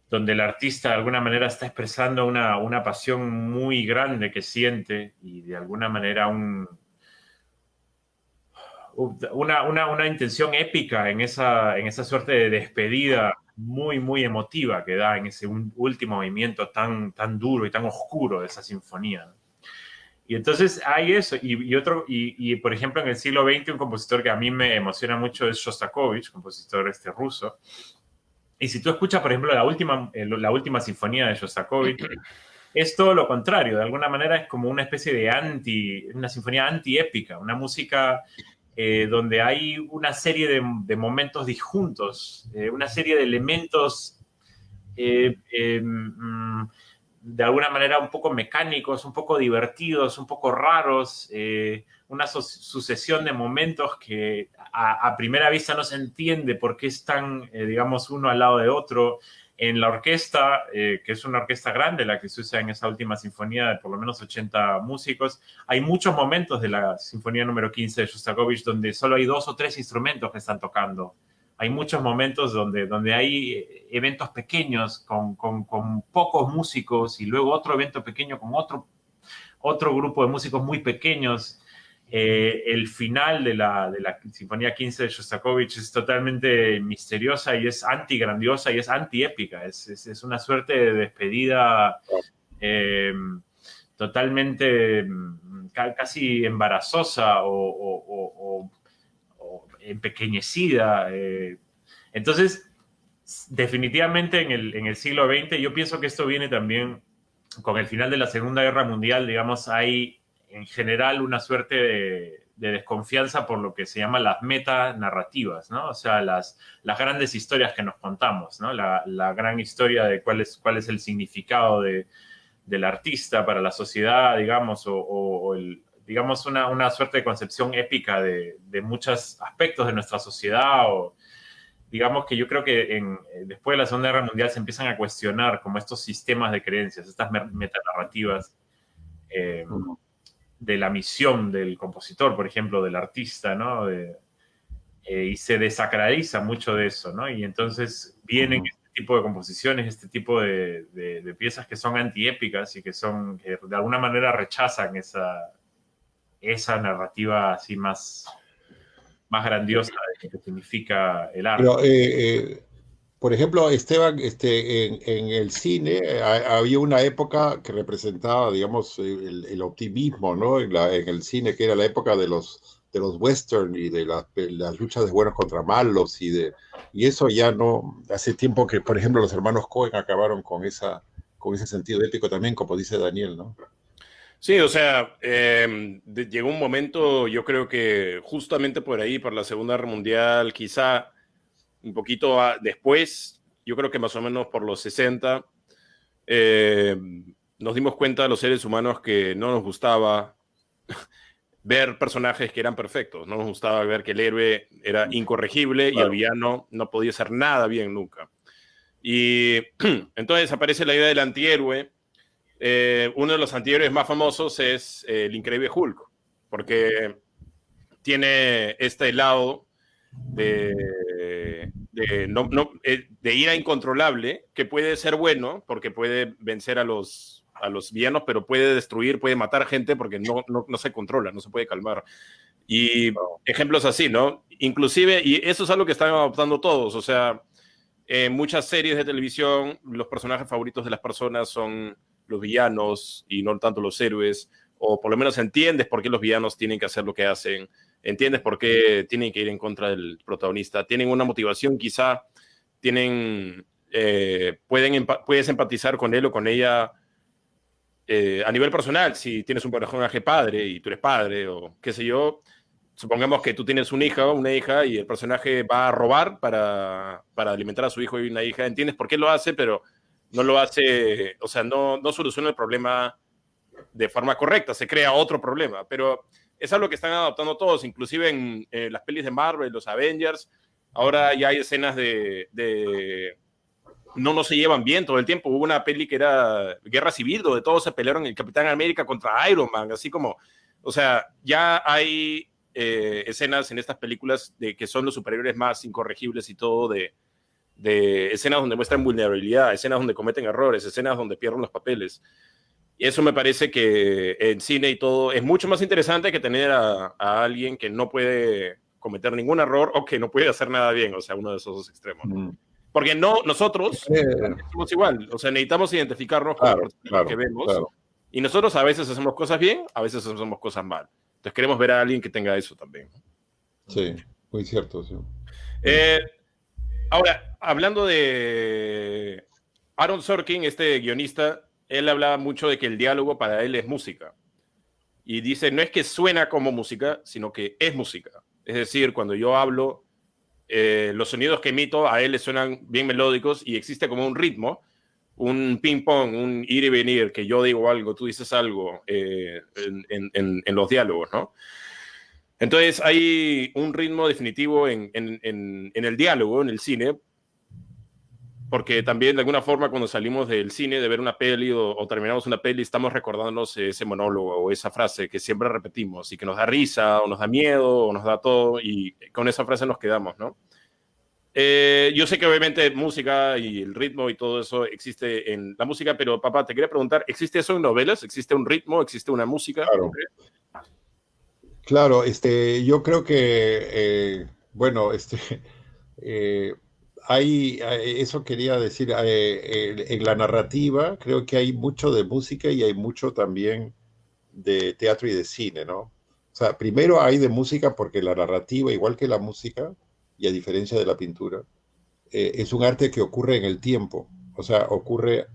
donde el artista de alguna manera está expresando una pasión muy grande que siente y de alguna manera una intención épica en esa suerte de despedida muy, muy emotiva que da en ese último movimiento tan duro y tan oscuro de esa sinfonía, ¿no? Y entonces hay eso, y por ejemplo en el siglo XX un compositor que a mí me emociona mucho es Shostakovich, compositor ruso. Y si tú escuchas, por ejemplo, la última sinfonía de Shostakovich, es todo lo contrario. De alguna manera es como una especie de una sinfonía antiépica, una música donde hay una serie de momentos disjuntos, una serie de elementos de alguna manera un poco mecánicos, un poco divertidos, un poco raros, una sucesión de momentos que a primera vista no se entiende por qué están, digamos, uno al lado de otro. En la orquesta, que es una orquesta grande, la que se usa en esa última sinfonía de por lo menos 80 músicos, hay muchos momentos de la sinfonía número 15 de Shostakovich donde solo hay 2 o 3 instrumentos que están tocando. Hay muchos momentos donde hay eventos pequeños con pocos músicos y luego otro evento pequeño con otro grupo de músicos muy pequeños. El final de la Sinfonía 15 de Shostakovich es totalmente misteriosa y es anti-grandiosa y es anti-épica. Es una suerte de despedida totalmente casi embarazosa o empequeñecida. Entonces, definitivamente en el siglo XX, yo pienso que esto viene también con el final de la Segunda Guerra Mundial, digamos, hay en general una suerte de desconfianza por lo que se llama las metanarrativas, ¿no? O sea, las grandes historias que nos contamos, ¿no? La gran historia de cuál es el significado del artista para la sociedad, digamos, digamos una suerte de concepción épica de muchos aspectos de nuestra sociedad, o digamos que yo creo que después de la Segunda Guerra Mundial se empiezan a cuestionar como estos sistemas de creencias, estas metanarrativas, de la misión del compositor, por ejemplo, del artista, ¿no? Y se desacraliza mucho de eso, ¿no? Y entonces vienen este tipo de composiciones, este tipo de piezas que son antiépicas y que de alguna manera rechazan esa narrativa así más grandiosa de lo que significa el arte. Pero, por ejemplo, Esteban, en el cine había una época que representaba, digamos, el optimismo, ¿no? En el cine, que era la época de los western y de las luchas de buenos contra malos, y eso ya no, hace tiempo que, por ejemplo, los hermanos Coen acabaron con ese sentido épico también, como dice Daniel, ¿no? Sí, o sea, llegó un momento, yo creo que justamente por ahí, por la Segunda Guerra Mundial, quizá un poquito después, yo creo que más o menos por los 60, nos dimos cuenta los seres humanos que no nos gustaba ver personajes que eran perfectos, no nos gustaba ver que el héroe era incorregible y el villano no podía hacer nada bien nunca. Y entonces aparece la idea del antihéroe. Uno de los antihéroes más famosos es el Increíble Hulk, porque tiene este lado de ira incontrolable, que puede ser bueno porque puede vencer a los villanos, pero puede destruir, puede matar gente porque no se controla, no se puede calmar. Y ejemplos así, ¿no? Inclusive, y eso es algo que están adoptando todos, o sea, en muchas series de televisión los personajes favoritos de las personas son los villanos y no tanto los héroes, o por lo menos entiendes por qué los villanos tienen que hacer lo que hacen, entiendes por qué tienen que ir en contra del protagonista, tienen una motivación quizá, puedes empatizar con él o con ella a nivel personal, si tienes un personaje padre y tú eres padre o qué sé yo, supongamos que tú tienes una hija y el personaje va a robar para alimentar a su hijo y una hija, entiendes por qué lo hace, pero no lo hace, o sea, no soluciona el problema de forma correcta, se crea otro problema, pero es algo que están adoptando todos, inclusive en las pelis de Marvel, los Avengers, ahora ya hay escenas no se llevan bien todo el tiempo. Hubo una peli que era Guerra Civil, donde todos se pelearon el Capitán América contra Iron Man, así como, o sea, ya hay escenas en estas películas de que son los superhéroes más incorregibles y todo, de escenas donde muestran vulnerabilidad, escenas donde cometen errores, escenas donde pierden los papeles. Y eso me parece que en cine y todo es mucho más interesante que tener a alguien que no puede cometer ningún error o que no puede hacer nada bien, o sea, uno de esos dos extremos. Porque nosotros somos igual, o sea, necesitamos identificarnos con lo que vemos, y nosotros a veces hacemos cosas bien, a veces hacemos cosas mal. Entonces queremos ver a alguien que tenga eso también. Sí, muy cierto, sí. Ahora, hablando de Aaron Sorkin, este guionista, él hablaba mucho de que el diálogo para él es música. Y dice, no es que suena como música, sino que es música. Es decir, cuando yo hablo, los sonidos que emito a él le suenan bien melódicos y existe como un ritmo, un ping-pong, un ir y venir, que yo digo algo, tú dices algo en los diálogos, ¿no? Entonces hay un ritmo definitivo en el diálogo, en el cine, porque también de alguna forma cuando salimos del cine de ver una peli o terminamos una peli estamos recordándonos ese monólogo o esa frase que siempre repetimos y que nos da risa o nos da miedo o nos da todo y con esa frase nos quedamos, ¿no? Yo sé que obviamente música y el ritmo y todo eso existe en la música, pero papá, te quería preguntar, ¿existe eso en novelas? ¿Existe un ritmo? ¿Existe una música? Claro, yo creo que, bueno, eso quería decir, en la narrativa creo que hay mucho de música y hay mucho también de teatro y de cine, ¿no? O sea, primero hay de música porque la narrativa, igual que la música, y a diferencia de la pintura, es un arte que ocurre en el tiempo, o sea, ocurre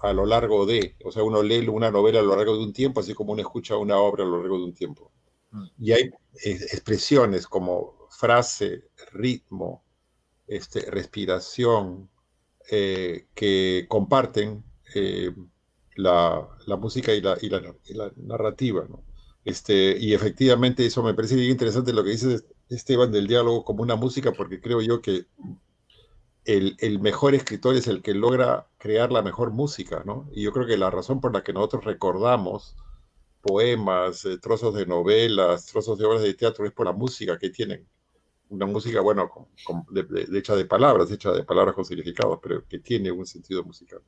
a lo largo de, o sea, uno lee una novela a lo largo de un tiempo, así como uno escucha una obra a lo largo de un tiempo. Y hay expresiones como frase, ritmo, respiración, que comparten la música y la narrativa, ¿no? Y efectivamente eso me parece bien interesante lo que dice Esteban del diálogo como una música, porque creo yo que el mejor escritor es el que logra crear la mejor música, ¿no? Y yo creo que la razón por la que nosotros recordamos poemas, trozos de novelas, trozos de obras de teatro es por la música que tienen. Una música, bueno, hecha de palabras con significados, pero que tiene un sentido musical.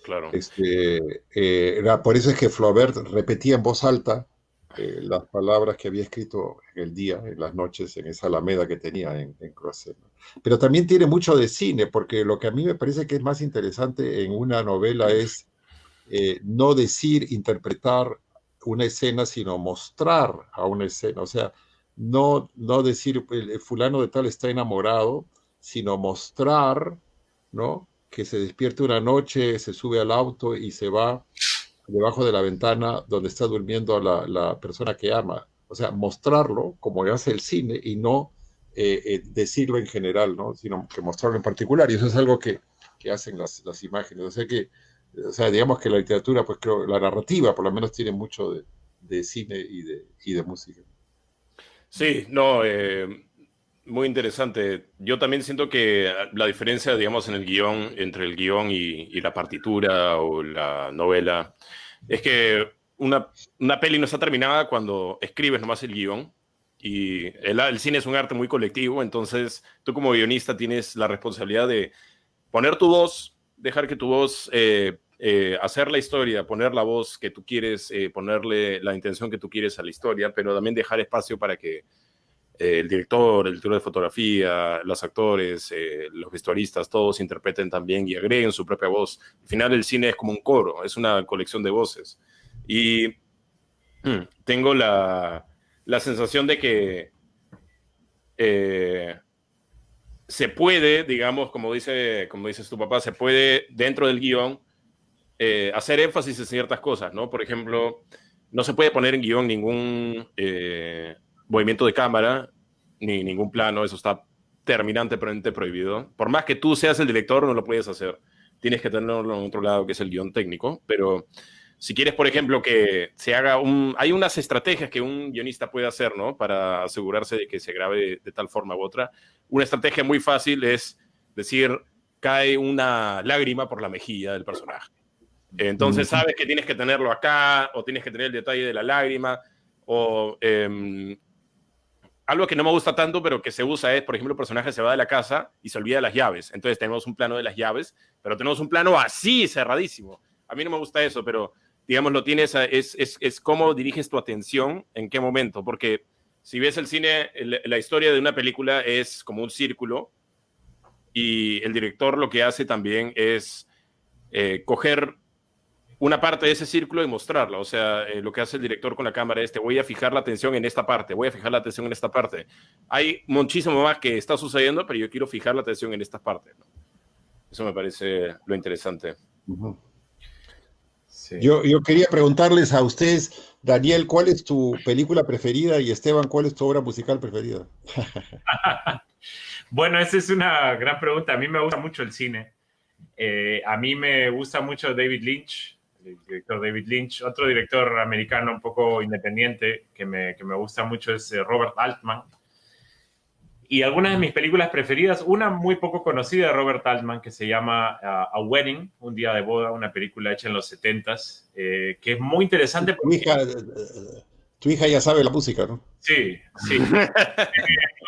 Claro. Por eso es que Flaubert repetía en voz alta las palabras que había escrito en el día, en las noches, en esa alameda que tenía en Croisset, ¿no? Pero también tiene mucho de cine, porque lo que a mí me parece que es más interesante en una novela es no decir, interpretar una escena, sino mostrar a una escena. O sea, no decir el fulano de tal está enamorado, sino mostrar, ¿no? Que se despierte una noche, se sube al auto y se va debajo de la ventana donde está durmiendo la persona que ama. O sea, mostrarlo como hace el cine y no decirlo en general, ¿no? Sino que mostrarlo en particular. Y eso es algo que hacen las imágenes. O sea, digamos que la literatura, pues creo, la narrativa por lo menos tiene mucho de cine y de música. Sí, no, muy interesante. Yo también siento que la diferencia, digamos, en el guión, entre el guión y la partitura o la novela, es que una peli no está terminada cuando escribes nomás el guión. Y el cine es un arte muy colectivo, entonces tú como guionista tienes la responsabilidad de poner tu voz, dejar que tu voz, hacer la historia, poner la voz que tú quieres, ponerle la intención que tú quieres a la historia, pero también dejar espacio para que el director de fotografía, los actores, los vestuaristas, todos interpreten también y agreguen su propia voz. Al final el cine es como un coro, es una colección de voces. Y tengo la sensación de que se puede, digamos, como dices tu papá, se puede dentro del guión hacer énfasis en ciertas cosas, ¿no? Por ejemplo, no se puede poner en guión ningún movimiento de cámara, ni ningún plano, eso está terminantemente prohibido. Por más que tú seas el director, no lo puedes hacer. Tienes que tenerlo en otro lado, que es el guión técnico, pero si quieres, por ejemplo, que se haga hay unas estrategias que un guionista puede hacer, ¿no? Para asegurarse de que se grabe de tal forma u otra. Una estrategia muy fácil es decir, cae una lágrima por la mejilla del personaje. Entonces sabes que tienes que tenerlo acá, o tienes que tener el detalle de la lágrima, o algo que no me gusta tanto, pero que se usa es, por ejemplo, el personaje se va de la casa y se olvida de las llaves. Entonces tenemos un plano de las llaves, pero tenemos un plano así, cerradísimo. A mí no me gusta eso, pero digamos, lo tienes, es cómo diriges tu atención, en qué momento, porque si ves el cine, la historia de una película es como un círculo, y el director lo que hace también es coger una parte de ese círculo y mostrarla. O sea, lo que hace el director con la cámara es, te voy a fijar la atención en esta parte, voy a fijar la atención en esta parte. Hay muchísimo más que está sucediendo, pero yo quiero fijar la atención en esta parte, ¿no? Eso me parece lo interesante. Uh-huh. Sí. Yo quería preguntarles a ustedes, Daniel, ¿cuál es tu película preferida? Y Esteban, ¿cuál es tu obra musical preferida? Bueno, esa es una gran pregunta. A mí me gusta mucho el cine. A mí me gusta mucho David Lynch, el director David Lynch. Otro director americano un poco independiente que me gusta mucho es Robert Altman. Y algunas de mis películas preferidas, una muy poco conocida de Robert Altman que se llama A Wedding, Un día de boda, una película hecha en los 70s, que es muy interesante. Porque... Tu hija ya sabe la música, ¿no? Sí, sí. Muy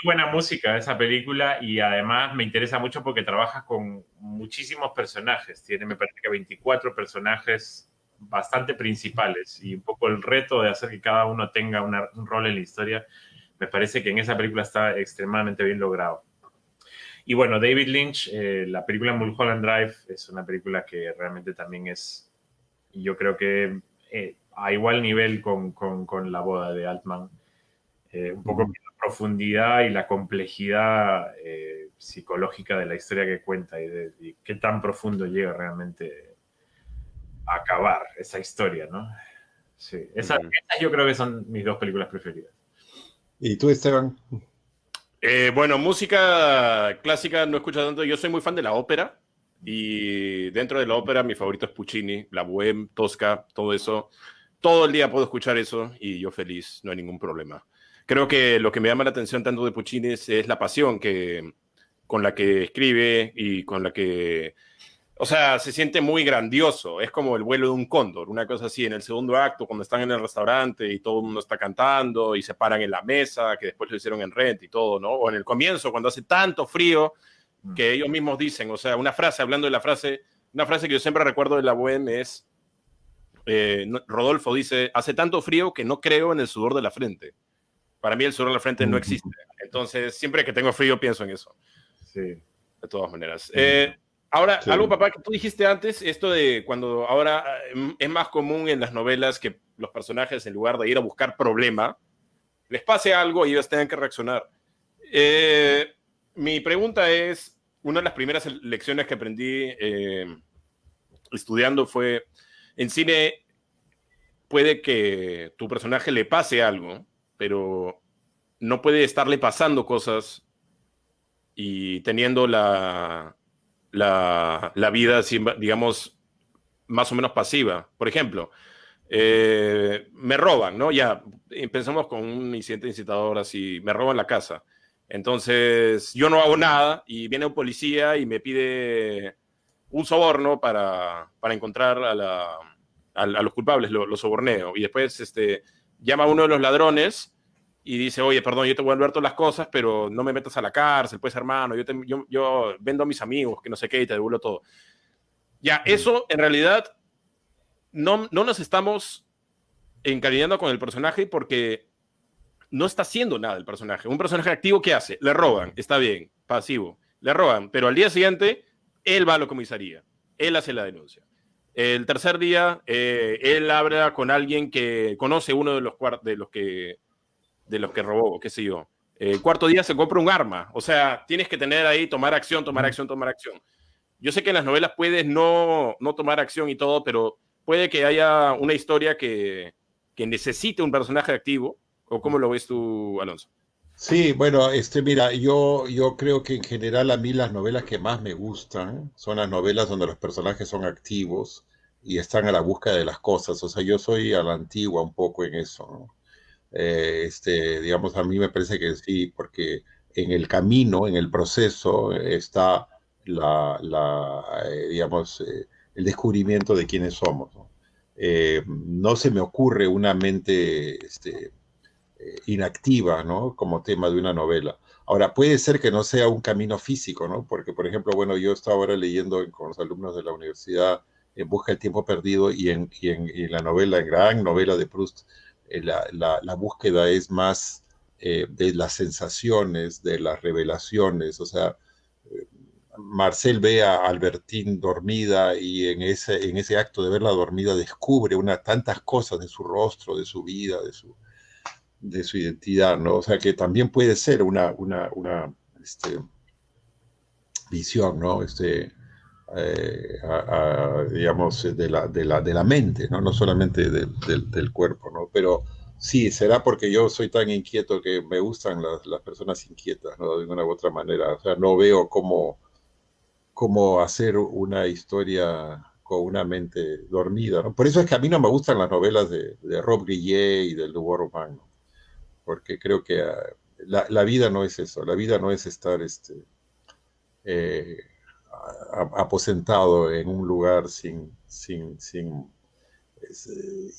buena música esa película, y además me interesa mucho porque trabaja con muchísimos personajes. Tiene, me parece que 24 personajes bastante principales, y un poco el reto de hacer que cada uno tenga un rol en la historia. Me parece que en esa película está extremadamente bien logrado. Y bueno, David Lynch, la película Mulholland Drive es una película que realmente también es, y yo creo que a igual nivel con La boda de Altman. Un poco la profundidad y la complejidad psicológica de la historia que cuenta y qué tan profundo llega realmente a acabar esa historia, ¿no? Sí, esas yo creo que son mis 2 películas preferidas. ¿Y tú, Esteban? Bueno, música clásica no escucho tanto. Yo soy muy fan de la ópera y dentro de la ópera mi favorito es Puccini, la Bohème, Tosca, todo eso. Todo el día puedo escuchar eso y yo feliz, no hay ningún problema. Creo que lo que me llama la atención tanto de Puccini es la pasión con la que escribe y con la que... O sea, se siente muy grandioso. Es como el vuelo de un cóndor, una cosa así. En el segundo acto, cuando están en el restaurante y todo el mundo está cantando y se paran en la mesa, que después lo hicieron en Rent y todo, ¿no? O en el comienzo, cuando hace tanto frío que ellos mismos dicen, o sea, una frase, hablando de la frase, una frase que yo siempre recuerdo de la Bohème es, Rodolfo dice, hace tanto frío que no creo en el sudor de la frente. Para mí el sudor de la frente no existe. Entonces, siempre que tengo frío pienso en eso. Sí. De todas maneras. Ahora, Sí. algo, papá, que tú dijiste antes, esto de cuando ahora es más común en las novelas que los personajes, en lugar de ir a buscar problema, les pase algo y ellos tengan que reaccionar. Mi pregunta es, una de las primeras lecciones que aprendí estudiando fue, en cine puede que tu personaje le pase algo, pero no puede estarle pasando cosas y teniendo la vida, digamos, más o menos pasiva. Por ejemplo, me roban, ¿no? Ya, empezamos con un incidente incitador así, me roban la casa. Entonces, yo no hago nada y viene un policía y me pide un soborno para encontrar a los culpables, lo soborneo. Y después llama a uno de los ladrones y dice, oye, perdón, yo te voy a devolver todas las cosas, pero no me metas a la cárcel, pues, hermano, yo vendo a mis amigos, que no sé qué, y te devuelvo todo. Ya, eso en realidad no nos estamos encariñando con el personaje porque no está haciendo nada el personaje. Un personaje activo, ¿qué hace? Le roban, está bien, pasivo, le roban, pero al día siguiente, él va a la comisaría, él hace la denuncia. El tercer día, él habla con alguien que conoce uno de los que robó, qué sé yo. Cuarto día se compra un arma. O sea, tienes que tener ahí, tomar acción, tomar acción, tomar acción. Yo sé que en las novelas puedes no tomar acción y todo, pero puede que haya una historia que necesite un personaje activo. ¿O cómo lo ves tú, Alonso? Sí, bueno, mira, yo creo que en general a mí las novelas que más me gustan son las novelas donde los personajes son activos y están a la búsqueda de las cosas. O sea, yo soy a la antigua un poco en eso, ¿no? Digamos, a mí me parece que sí, porque en el camino, en el proceso, está digamos, el descubrimiento de quiénes somos, ¿no? No se me ocurre una mente inactiva, ¿no? Como tema de una novela. Ahora, puede ser que no sea un camino físico, ¿no? Porque, por ejemplo, bueno, yo estaba ahora leyendo con los alumnos de la universidad En busca del tiempo perdido y en la novela, en gran novela de Proust, la búsqueda es más de las sensaciones, de las revelaciones, o sea, Marcel ve a Albertine dormida y en ese acto de verla dormida descubre tantas cosas de su rostro, de su vida, de su identidad, ¿no? O sea que también puede ser una visión, ¿no? Digamos, de la mente, ¿no? No solamente del cuerpo, ¿no? Pero sí, será porque yo soy tan inquieto que me gustan las personas inquietas, ¿no? De una u otra manera. O sea, no veo cómo hacer una historia con una mente dormida, ¿no? Por eso es que a mí no me gustan las novelas de Rob Grillet y de Lugo Roman, ¿no? Porque creo que la vida no es eso, la vida no es estar eh, aposentado en un lugar sin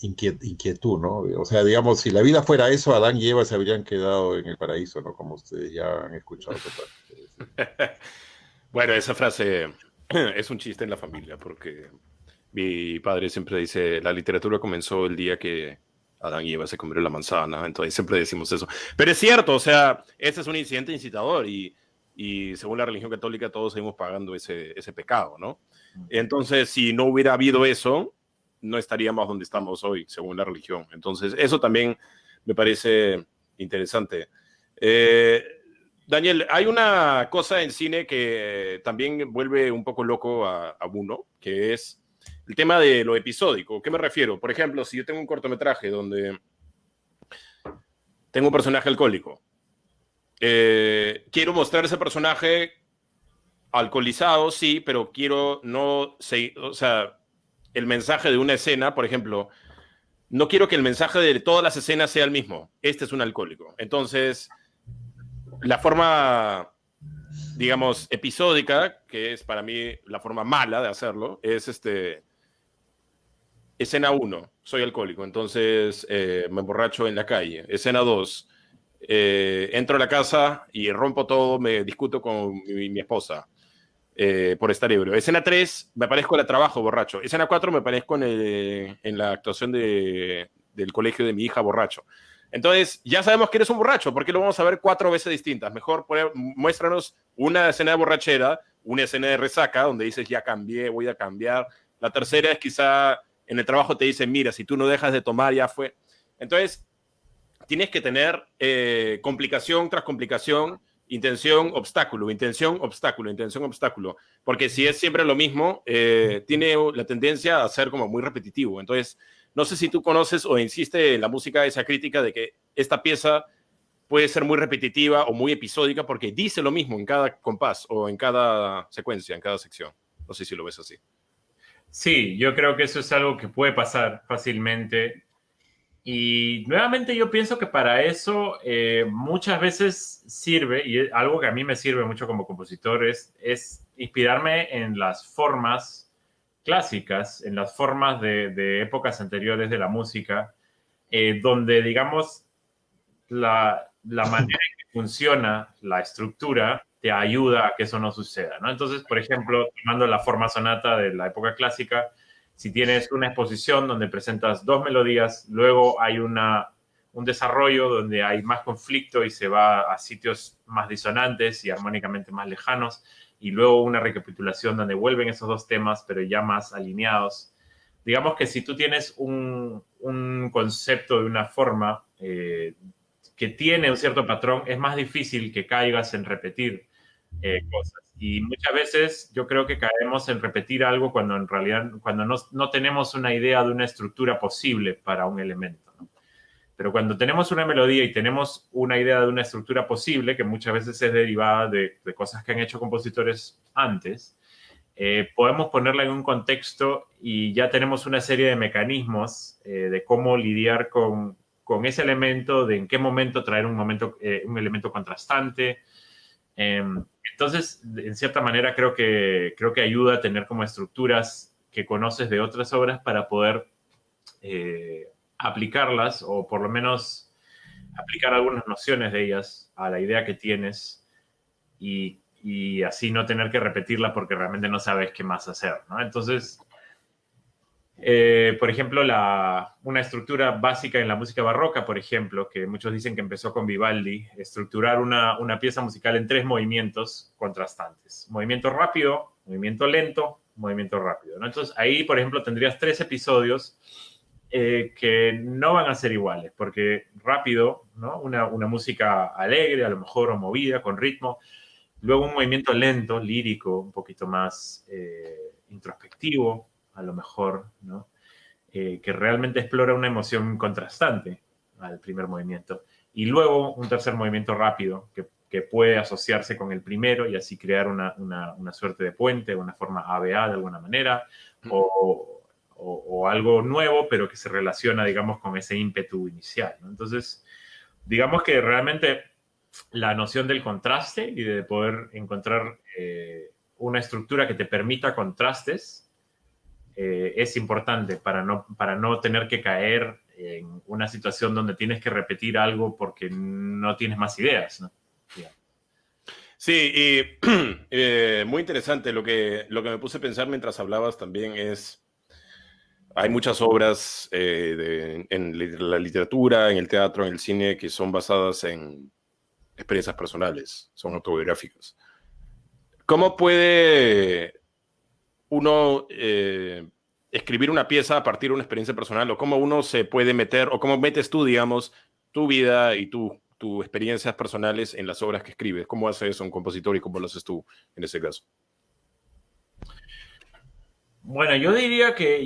inquietud, ¿no? O sea, digamos, si la vida fuera eso, Adán y Eva se habrían quedado en el paraíso, ¿no? Como ustedes ya han escuchado. Bueno, esa frase es un chiste en la familia, porque mi padre siempre dice, la literatura comenzó el día que Adán y Eva se comieron la manzana, entonces siempre decimos eso. Pero es cierto, o sea, este es un incidente incitador y según la religión católica todos seguimos pagando ese pecado, ¿no? Entonces, si no hubiera habido eso, no estaríamos donde estamos hoy, según la religión. Entonces, eso también me parece interesante. Daniel, hay una cosa en cine que también vuelve un poco loco a uno, que es el tema de lo episódico. ¿Qué me refiero? Por ejemplo, si yo tengo un cortometraje donde tengo un personaje alcohólico, quiero mostrar ese personaje alcoholizado, sí, pero quiero no sé, o sea, el mensaje de una escena, por ejemplo, no quiero que el mensaje de todas las escenas sea el mismo. Este es un alcohólico. Entonces, la forma, digamos, episódica, que es para mí la forma mala de hacerlo, es escena 1, soy alcohólico, entonces me emborracho en la calle. Escena 2, entro a la casa y rompo todo, me discuto con mi esposa por estar ebrio. Escena 3, me aparezco en el trabajo borracho. Escena 4, me aparezco en la actuación del colegio de mi hija borracho. Entonces, ya sabemos que eres un borracho, porque lo vamos a ver 4 veces distintas. Mejor muéstranos una escena de borrachera, una escena de resaca, donde dices, ya cambié, voy a cambiar. La tercera es quizá en el trabajo te dicen, mira, si tú no dejas de tomar, ya fue. Entonces, tienes que tener complicación tras complicación, intención, obstáculo, intención, obstáculo, intención, obstáculo. Porque si es siempre lo mismo, tiene la tendencia a ser como muy repetitivo. Entonces, no sé si tú conoces o insiste en la música esa crítica de que esta pieza puede ser muy repetitiva o muy episódica porque dice lo mismo en cada compás o en cada secuencia, en cada sección. No sé si lo ves así. Sí, yo creo que eso es algo que puede pasar fácilmente. Y nuevamente yo pienso que para eso muchas veces sirve, y algo que a mí me sirve mucho como compositor es inspirarme en las formas clásicas, en las formas de épocas anteriores de la música, donde, digamos, la manera en que funciona la estructura te ayuda a que eso no suceda, ¿no? Entonces, por ejemplo, tomando la forma sonata de la época clásica, si tienes una exposición donde presentas 2 melodías, luego hay un desarrollo donde hay más conflicto y se va a sitios más disonantes y armónicamente más lejanos, y luego una recapitulación donde vuelven esos 2 temas, pero ya más alineados. Digamos que si tú tienes un concepto de una forma que tiene un cierto patrón, es más difícil que caigas en repetir cosas. Y muchas veces yo creo que caemos en repetir algo cuando en realidad, cuando no tenemos una idea de una estructura posible para un elemento, ¿no? Pero cuando tenemos una melodía y tenemos una idea de una estructura posible, que muchas veces es derivada de cosas que han hecho compositores antes, podemos ponerla en un contexto y ya tenemos una serie de mecanismos de cómo lidiar con ese elemento, de en qué momento traer un elemento contrastante. Entonces, en cierta manera, creo que ayuda a tener como estructuras que conoces de otras obras para poder aplicarlas o por lo menos aplicar algunas nociones de ellas a la idea que tienes y así no tener que repetirla porque realmente no sabes qué más hacer, ¿no? Entonces, por ejemplo, una estructura básica en la música barroca, por ejemplo, que muchos dicen que empezó con Vivaldi, estructurar una pieza musical en 3 movimientos contrastantes. Movimiento rápido, movimiento lento, movimiento rápido, ¿no? Entonces, ahí, por ejemplo, tendrías 3 episodios que no van a ser iguales, porque rápido, ¿no? Una música alegre, a lo mejor, o movida, con ritmo. Luego un movimiento lento, lírico, un poquito más introspectivo, a lo mejor, ¿no? Que realmente explora una emoción contrastante al primer movimiento. Y luego un tercer movimiento rápido que puede asociarse con el primero y así crear una suerte de puente, una forma ABA de alguna manera, o algo nuevo, pero que se relaciona, digamos, con ese ímpetu inicial, ¿no? Entonces, digamos que realmente la noción del contraste y de poder encontrar una estructura que te permita contrastes es importante para no tener que caer en una situación donde tienes que repetir algo porque no tienes más ideas, ¿no? Yeah. Sí, y muy interesante lo que me puse a pensar mientras hablabas también es, hay muchas obras en la literatura, en el teatro, en el cine, que son basadas en experiencias personales, son autobiográficas. ¿Cómo puede uno escribir una pieza a partir de una experiencia personal, o cómo uno se puede meter, o cómo metes tú, digamos, tu vida y tus experiencias personales en las obras que escribes. ¿Cómo hace eso un compositor y cómo lo haces tú en ese caso? Bueno, yo diría que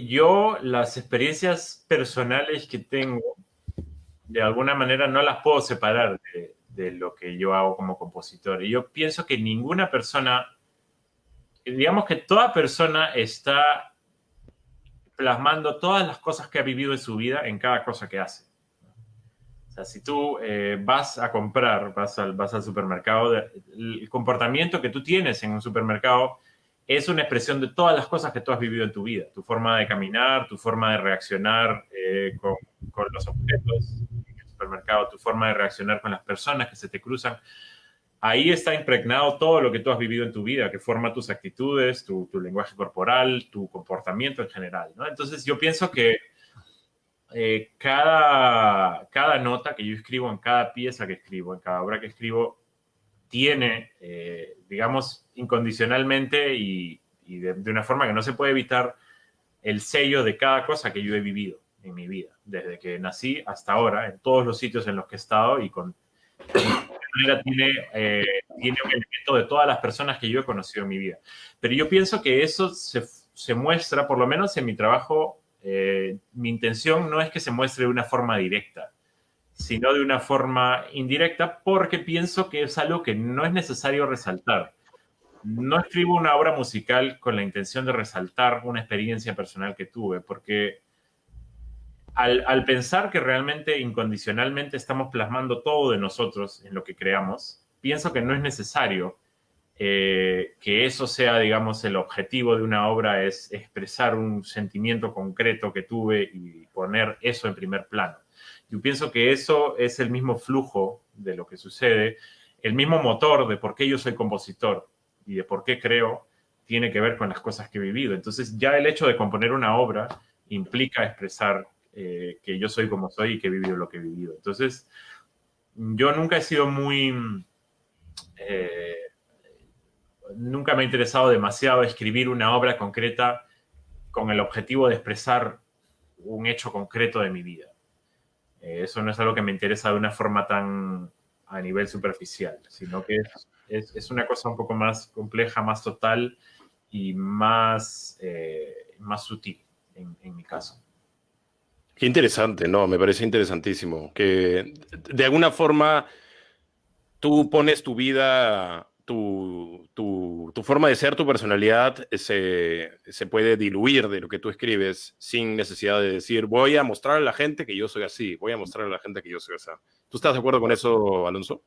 las experiencias personales que tengo, de alguna manera no las puedo separar de lo que yo hago como compositor. Y yo pienso que ninguna persona, digamos que toda persona está plasmando todas las cosas que ha vivido en su vida en cada cosa que hace. O sea, si tú vas a comprar, vas al supermercado, el comportamiento que tú tienes en un supermercado es una expresión de todas las cosas que tú has vivido en tu vida. Tu forma de caminar, tu forma de reaccionar con los objetos en el supermercado, tu forma de reaccionar con las personas que se te cruzan. Ahí está impregnado todo lo que tú has vivido en tu vida, que forma tus actitudes, tu lenguaje corporal, tu comportamiento en general, ¿no? Entonces yo pienso que cada nota que yo escribo, en cada pieza que escribo, en cada obra que escribo, tiene, digamos, incondicionalmente y de una forma que no se puede evitar, el sello de cada cosa que yo he vivido en mi vida, desde que nací hasta ahora, en todos los sitios en los que he estado y de alguna manera tiene un elemento de todas las personas que yo he conocido en mi vida. Pero yo pienso que eso se muestra, por lo menos en mi trabajo, mi intención no es que se muestre de una forma directa, sino de una forma indirecta, porque pienso que es algo que no es necesario resaltar. No escribo una obra musical con la intención de resaltar una experiencia personal que tuve, porque al pensar que realmente incondicionalmente estamos plasmando todo de nosotros en lo que creamos, pienso que no es necesario que eso sea, digamos, el objetivo de una obra, es expresar un sentimiento concreto que tuve y poner eso en primer plano. Yo pienso que eso es el mismo flujo de lo que sucede, el mismo motor de por qué yo soy compositor y de por qué creo, tiene que ver con las cosas que he vivido. Entonces ya el hecho de componer una obra implica expresar que yo soy como soy y que he vivido lo que he vivido. Entonces yo nunca he sido nunca me ha interesado demasiado escribir una obra concreta con el objetivo de expresar un hecho concreto de mi vida. Eso no es algo que me interesa de una forma tan a nivel superficial, sino que es una cosa un poco más compleja, más total y más sutil en mi caso. Qué interesante, ¿no? Me parece interesantísimo que de alguna forma tú pones tu vida, tu forma de ser, tu personalidad se puede diluir de lo que tú escribes sin necesidad de decir, voy a mostrar a la gente que yo soy así, voy a mostrar a la gente que yo soy así. ¿Tú estás de acuerdo con eso, Alonso?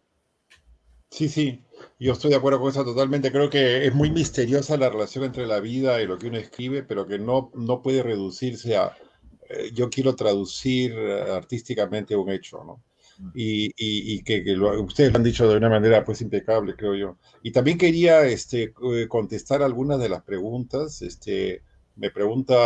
Sí, sí, yo estoy de acuerdo con eso totalmente. Creo que es muy misteriosa la relación entre la vida y lo que uno escribe, pero que no puede reducirse a yo quiero traducir artísticamente un hecho, ¿no? Y que ustedes lo han dicho de una manera pues impecable, creo yo. Y también quería contestar algunas de las preguntas. Me pregunta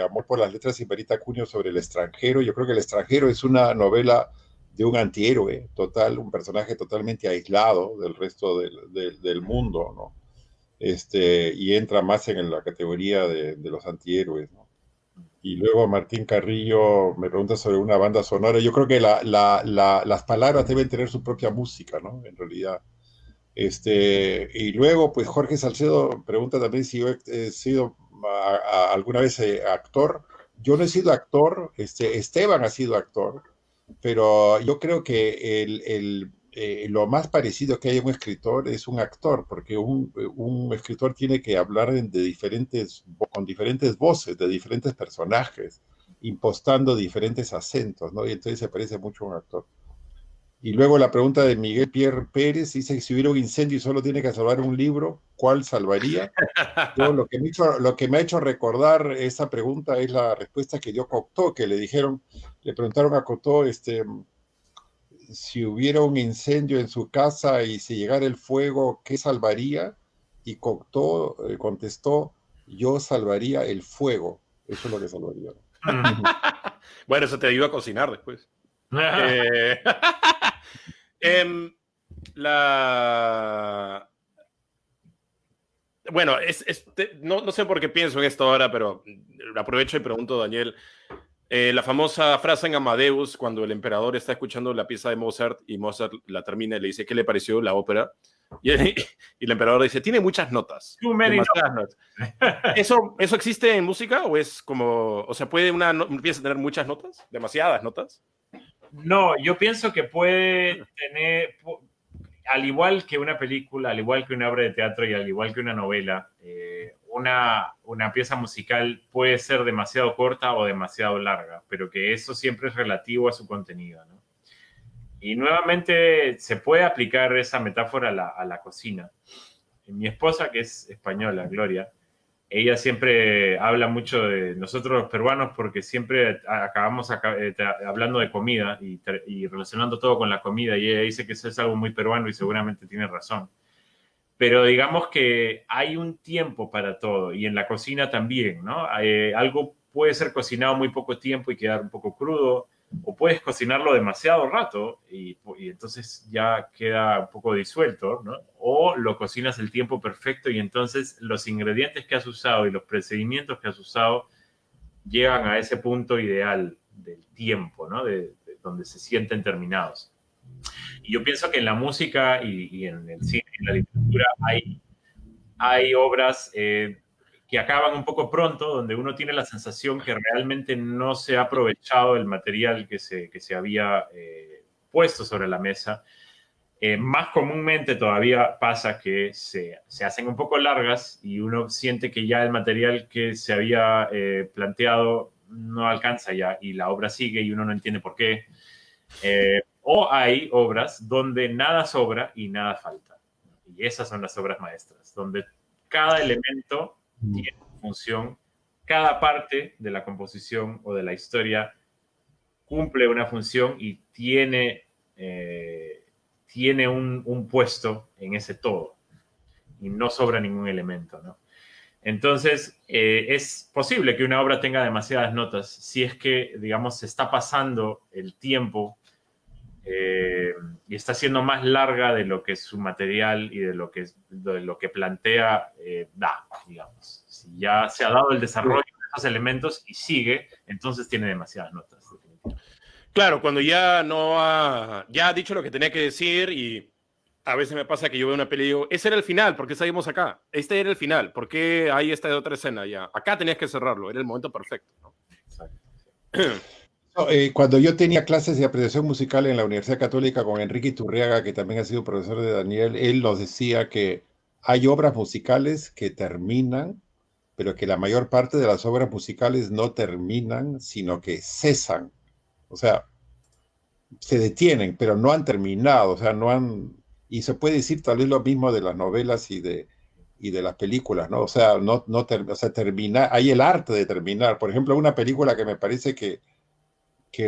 Amor por las Letras y Marita Cunio sobre El extranjero. Yo creo que El extranjero es una novela de un antihéroe total, un personaje totalmente aislado del resto del mundo, ¿no? Y entra más en la categoría de los antihéroes, ¿no? Y luego Martín Carrillo me pregunta sobre una banda sonora. Yo creo que las palabras deben tener su propia música, ¿no? En realidad. Y luego, pues Jorge Salcedo pregunta también si yo he sido alguna vez actor. Yo no he sido actor, Esteban ha sido actor, pero yo creo que lo más parecido que hay a un escritor es un actor, porque un escritor tiene que hablar con diferentes voces, de diferentes personajes, impostando diferentes acentos, ¿no? Y entonces se parece mucho a un actor. Y luego la pregunta de Miguel Pierre Pérez dice que si hubiera un incendio y solo tiene que salvar un libro, ¿cuál salvaría? Yo, lo que me ha hecho recordar esa pregunta es la respuesta que dio Cocteau, que le preguntaron a Cocteau, si hubiera un incendio en su casa y si llegara el fuego, ¿qué salvaría? Y Cocteau contestó, yo salvaría el fuego. Eso es lo que salvaría. Bueno, eso te ayuda a cocinar después. eh, em, la... bueno, no sé por qué pienso en esto ahora, pero aprovecho y pregunto, Daniel, la famosa frase en Amadeus, cuando el emperador está escuchando la pieza de Mozart y Mozart la termina y le dice, ¿qué le pareció la ópera? Y el emperador dice, tiene muchas notas. Too many demasiadas notas. ¿Eso existe en música o es como, o sea, puede una pieza tener muchas notas? ¿Demasiadas notas? No, yo pienso que puede tener, al igual que una película, al igual que una obra de teatro y al igual que una novela, una pieza musical puede ser demasiado corta o demasiado larga, pero que eso siempre es relativo a su contenido, ¿no? Y nuevamente se puede aplicar esa metáfora a la cocina. Mi esposa, que es española, Gloria, ella siempre habla mucho de nosotros los peruanos porque siempre acabamos hablando de comida y relacionando todo con la comida, y ella dice que eso es algo muy peruano y seguramente tiene razón. Pero digamos que hay un tiempo para todo y en la cocina también, ¿no? Algo puede ser cocinado muy poco tiempo y quedar un poco crudo, o puedes cocinarlo demasiado rato y entonces ya queda un poco disuelto, ¿no? O lo cocinas el tiempo perfecto y entonces los ingredientes que has usado y los procedimientos que has usado llegan a ese punto ideal del tiempo, ¿no? De donde se sienten terminados. Y yo pienso que en la música y en el cine y en la literatura hay obras que acaban un poco pronto, donde uno tiene la sensación que realmente no se ha aprovechado el material que se había puesto sobre la mesa. Más comúnmente todavía pasa que se hacen un poco largas y uno siente que ya el material que se había planteado no alcanza ya y la obra sigue y uno no entiende por qué. O hay obras donde nada sobra y nada falta. Y esas son las obras maestras, donde cada elemento tiene función, cada parte de la composición o de la historia cumple una función y tiene un puesto en ese todo y no sobra ningún elemento, ¿no? Entonces, es posible que una obra tenga demasiadas notas si es que, digamos, se está pasando el tiempo y está siendo más larga de lo que su material y de lo que plantea da, digamos. Si ya se ha dado el desarrollo de esos elementos y sigue, entonces tiene demasiadas notas. Claro, cuando ya ya ha dicho lo que tenía que decir y a veces me pasa que yo veo una peli y digo, ese era el final, ¿por qué seguimos acá? Este era el final, ¿por qué hay esta otra escena ya? Acá tenías que cerrarlo, era el momento perfecto, ¿no? Exacto. Cuando yo tenía clases de apreciación musical en la Universidad Católica con Enrique Iturriaga, que también ha sido profesor de Daniel, él nos decía que hay obras musicales que terminan, pero que la mayor parte de las obras musicales no terminan, sino que cesan. O sea, se detienen, pero no han terminado, o sea, no han... Y se puede decir tal vez lo mismo de las novelas y de las películas, ¿no? O sea, o sea, terminar, hay el arte de terminar. Por ejemplo, una película que me parece que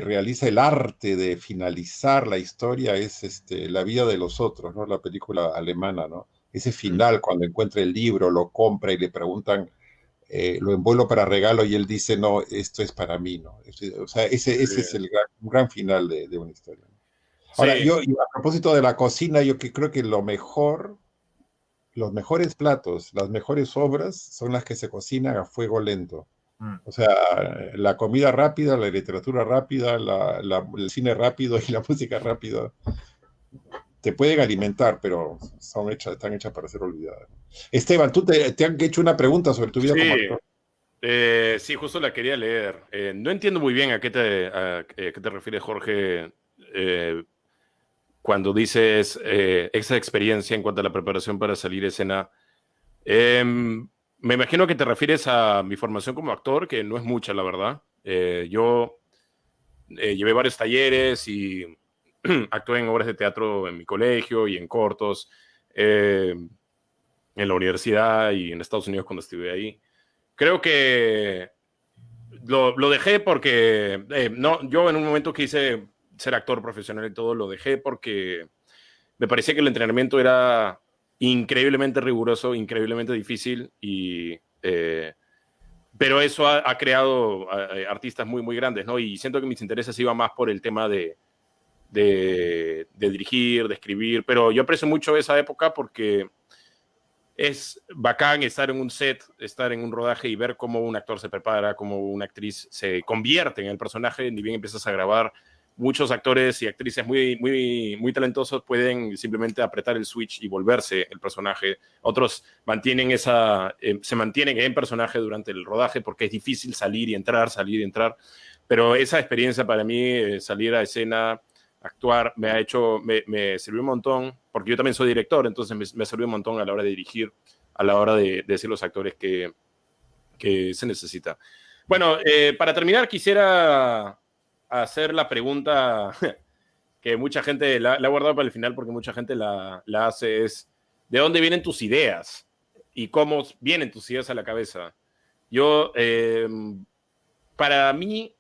realiza el arte de finalizar la historia es La vida de los otros, ¿no? La película alemana, ¿no? Ese final, cuando encuentra el libro, lo compra y le preguntan, lo envuelvo para regalo y él dice, no, esto es para mí, ¿no? O sea, ese es un gran final de una historia. Ahora, Sí. yo, a propósito de la cocina, yo creo que los mejores platos, las mejores obras son las que se cocinan a fuego lento. O sea, la comida rápida, la literatura rápida, el cine rápido y la música rápida te pueden alimentar, pero están hechas para ser olvidadas. Esteban, tú te han hecho una pregunta sobre tu vida como actor. Sí, justo la quería leer. No entiendo muy bien a qué te refieres, Jorge, cuando dices esa experiencia en cuanto a la preparación para salir a escena. Me imagino que te refieres a mi formación como actor, que no es mucha, la verdad. Yo llevé varios talleres y actué en obras de teatro en mi colegio y en cortos, en la universidad y en Estados Unidos cuando estuve ahí. Creo que lo dejé porque, no, yo en un momento quise ser actor profesional y todo, lo dejé porque me parecía que el entrenamiento era increíblemente riguroso, increíblemente difícil, pero eso ha creado artistas muy, muy grandes, ¿no? Y siento que mis intereses iban más por el tema de dirigir, de escribir, pero yo aprecio mucho esa época porque es bacán estar en un set, estar en un rodaje y ver cómo un actor se prepara, cómo una actriz se convierte en el personaje, ni bien empiezas a grabar. Muchos actores y actrices muy talentosos pueden simplemente apretar el switch y volverse el personaje. Otros se mantienen en personaje durante el rodaje porque es difícil salir y entrar. Pero esa experiencia para mí, salir a escena, actuar, me sirvió un montón, porque yo también soy director, entonces me sirvió un montón a la hora de dirigir, a la hora de decir los actores que se necesita. Bueno, para terminar, quisiera hacer la pregunta que mucha gente la ha guardado para el final, porque mucha gente la hace, es ¿de dónde vienen tus ideas? ¿Y cómo vienen tus ideas a la cabeza? Para mí,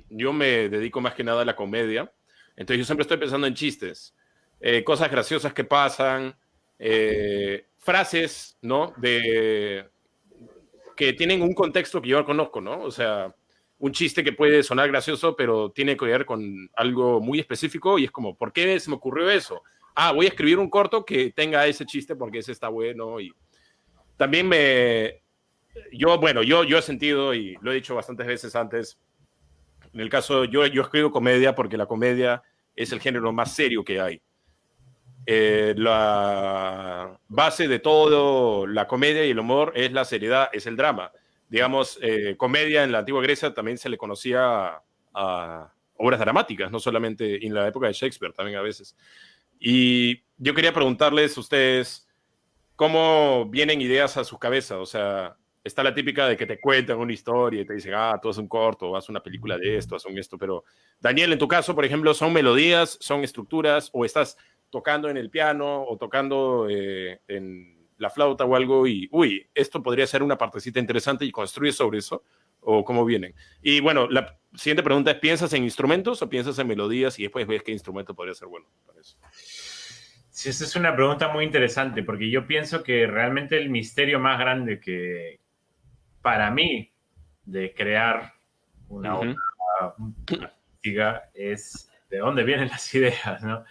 yo me dedico más que nada a la comedia, entonces yo siempre estoy pensando en chistes, cosas graciosas que pasan, frases, ¿no? Que tienen un contexto que yo conozco, ¿no? O sea, un chiste que puede sonar gracioso, pero tiene que ver con algo muy específico y es como, ¿por qué se me ocurrió eso? Voy a escribir un corto que tenga ese chiste porque ese está bueno. Y también yo he sentido, y lo he dicho bastantes veces antes, en el caso, yo escribo comedia porque la comedia es el género más serio que hay. La base de todo la comedia y el humor es la seriedad, es el drama. Digamos, comedia en la antigua Grecia también se le conocía a obras dramáticas, no solamente en la época de Shakespeare, también a veces. Y yo quería preguntarles a ustedes cómo vienen ideas a sus cabezas. O sea, está la típica de que te cuentan una historia y te dicen, tú haces un corto, haz una película de esto, haz un esto. Pero, Daniel, en tu caso, por ejemplo, ¿son melodías, son estructuras o estás tocando en el piano o tocando en la flauta o algo y, esto podría ser una partecita interesante y construyes sobre eso? ¿O cómo vienen? Y bueno, la siguiente pregunta es, ¿piensas en instrumentos o piensas en melodías y después ves qué instrumento podría ser bueno para eso? Sí, esa es una pregunta muy interesante porque yo pienso que realmente el misterio más grande que para mí de crear una obra artística es de dónde vienen las ideas, ¿no?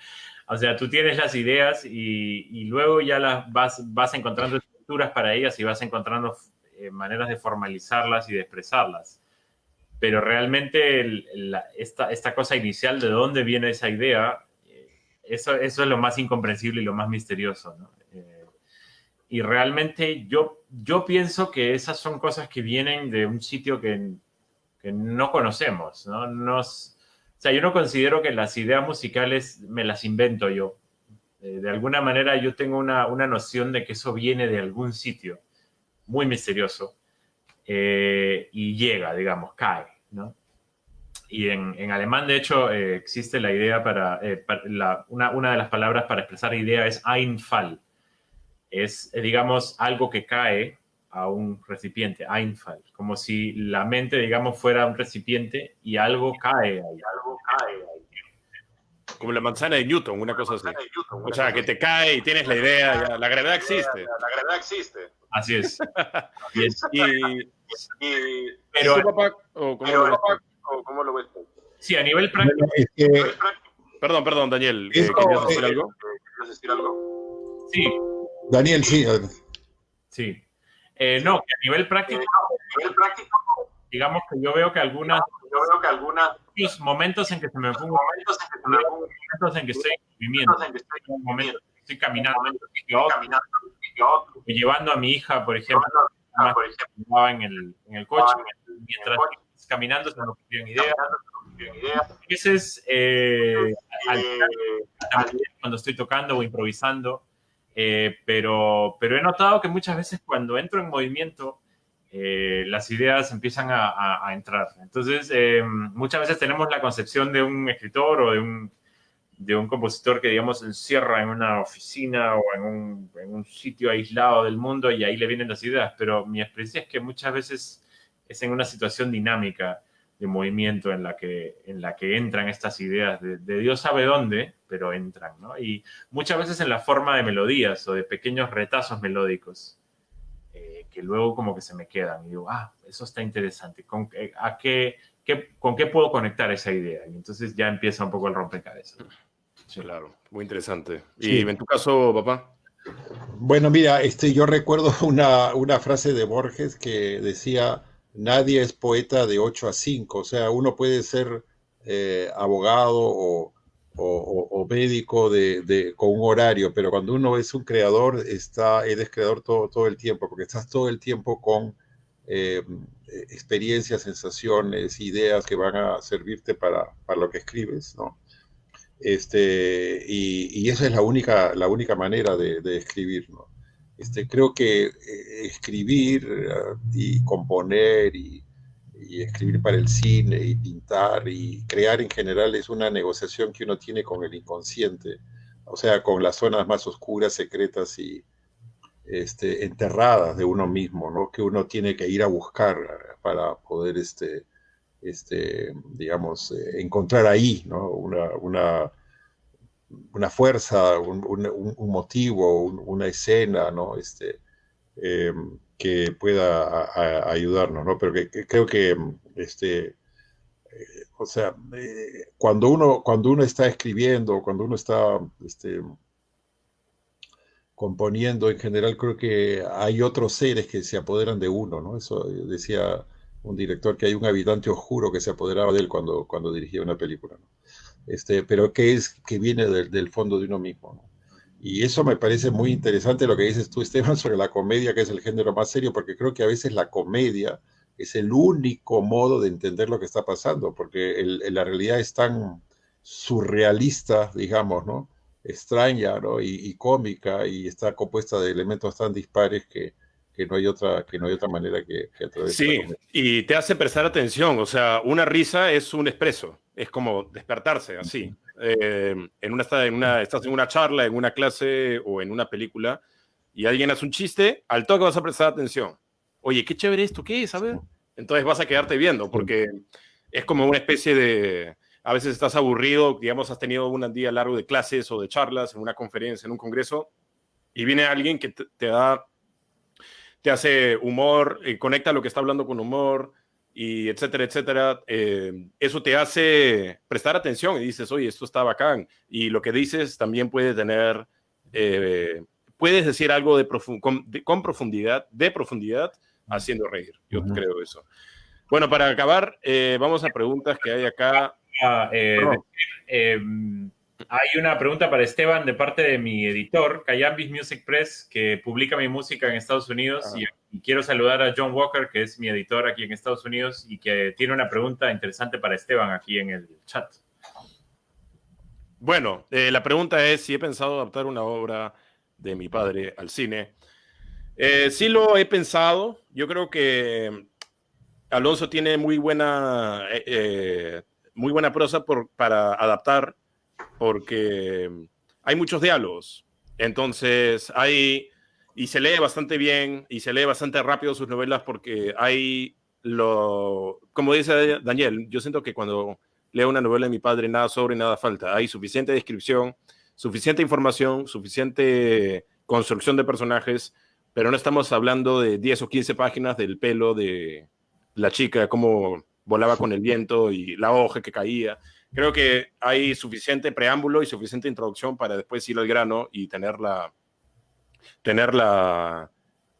O sea, tú tienes las ideas y luego ya las vas encontrando estructuras para ellas y vas encontrando maneras de formalizarlas y de expresarlas. Pero realmente esta cosa inicial de dónde viene esa idea, eso es lo más incomprensible y lo más misterioso, ¿no? Y realmente yo pienso que esas son cosas que vienen de un sitio que no conocemos, ¿no? O sea, yo no considero que las ideas musicales me las invento yo. De alguna manera yo tengo una noción de que eso viene de algún sitio muy misterioso y llega, digamos, cae, ¿no? Y en alemán, de hecho, existe la idea una de las palabras para expresar idea es Einfall. Es, digamos, algo que cae a un recipiente, Einfall, como si la mente, digamos, fuera un recipiente y algo cae ahí. Como la manzana de Newton, una cosa así. O sea, que te cae y tienes la idea, ya, la gravedad existe. Así es. Pero, papá, ¿cómo lo ves? Sí, a nivel práctico. Perdón, Daniel. ¿Querías decir algo? Sí. Daniel, sí. Sí. No, que a nivel práctico, digamos que yo veo que algunos momentos en que se me pongo, momentos en que estoy en movimiento, momentos en que estoy caminando, llevando a mi hija, por ejemplo, estaba en el coche, mientras caminando se me ocurrían ideas. A veces, cuando estoy tocando o improvisando, pero he notado que muchas veces cuando entro en movimiento, las ideas empiezan a entrar. Entonces, muchas veces tenemos la concepción de un escritor o de un compositor que, digamos, se encierra en una oficina o en un sitio aislado del mundo y ahí le vienen las ideas, pero mi experiencia es que muchas veces es en una situación dinámica de movimiento en la que entran estas ideas de Dios sabe dónde, pero entran, ¿no? Y muchas veces en la forma de melodías o de pequeños retazos melódicos que luego como que se me quedan y digo, eso está interesante, ¿con qué puedo conectar esa idea? Y entonces ya empieza un poco el rompecabezas. Sí. Claro, muy interesante. ¿Y en tu caso, papá? Bueno, mira, yo recuerdo una frase de Borges que decía, nadie es poeta de 8 a 5, o sea, uno puede ser abogado o médico con un horario, pero cuando uno es un creador, eres creador todo el tiempo, porque estás todo el tiempo con eh, experiencias, sensaciones, ideas que van a servirte para lo que escribes, ¿no? Y esa es la única manera de escribir, ¿no? Creo que escribir y componer y escribir para el cine y pintar y crear en general es una negociación que uno tiene con el inconsciente, o sea, con las zonas más oscuras, secretas y enterradas de uno mismo, ¿no? Que uno tiene que ir a buscar para poder, digamos, encontrar ahí, ¿no? Una fuerza, un motivo, una escena, ¿no? Eh, que pueda ayudarnos, ¿no? Pero que creo que, o sea, cuando uno está escribiendo, cuando uno está componiendo, en general creo que hay otros seres que se apoderan de uno, ¿no? Eso decía un director, que hay un habitante oscuro que se apoderaba de él cuando dirigía una película, ¿no? Pero que viene del fondo de uno mismo, ¿no? Y eso me parece muy interesante lo que dices tú, Esteban, sobre la comedia, que es el género más serio, porque creo que a veces la comedia es el único modo de entender lo que está pasando, porque la realidad es tan surrealista, digamos, ¿no? Extraña, ¿no? Y cómica, y está compuesta de elementos tan dispares que no hay otra manera que a través de la Sí, comedia. y te hace prestar atención, o sea, una risa es un expreso, es como despertarse así. Estás en una charla, en una clase o en una película y alguien hace un chiste, al toque vas a prestar atención. Oye, qué chévere esto, ¿qué es? A ver. Entonces vas a quedarte viendo porque es como una especie de... A veces estás aburrido, digamos, has tenido un día largo de clases o de charlas en una conferencia, en un congreso, y viene alguien que te hace humor, conecta lo que está hablando con humor, y etcétera, etcétera. Eso te hace prestar atención y dices, oye, esto está bacán. Y lo que dices también puede tener, puedes decir algo con profundidad, de profundidad, haciendo reír. Yo creo eso. Bueno, para acabar, vamos a preguntas que hay acá. Hay una pregunta para Esteban de parte de mi editor, Cayambis Music Press, que publica mi música en Estados Unidos. Y quiero saludar a John Walker, que es mi editor aquí en Estados Unidos y que tiene una pregunta interesante para Esteban aquí en el chat. Bueno, la pregunta es si he pensado adaptar una obra de mi padre al cine. Sí lo he pensado. Yo creo que Alonso tiene muy buena prosa para adaptar, porque hay muchos diálogos. Entonces, y se lee bastante bien, y se lee bastante rápido sus novelas, porque como dice Daniel, yo siento que cuando leo una novela de mi padre, nada sobre, nada falta. Hay suficiente descripción, suficiente información, suficiente construcción de personajes, pero no estamos hablando de 10 o 15 páginas del pelo de la chica, cómo volaba con el viento y la hoja que caía. Creo que hay suficiente preámbulo y suficiente introducción para después ir al grano y tener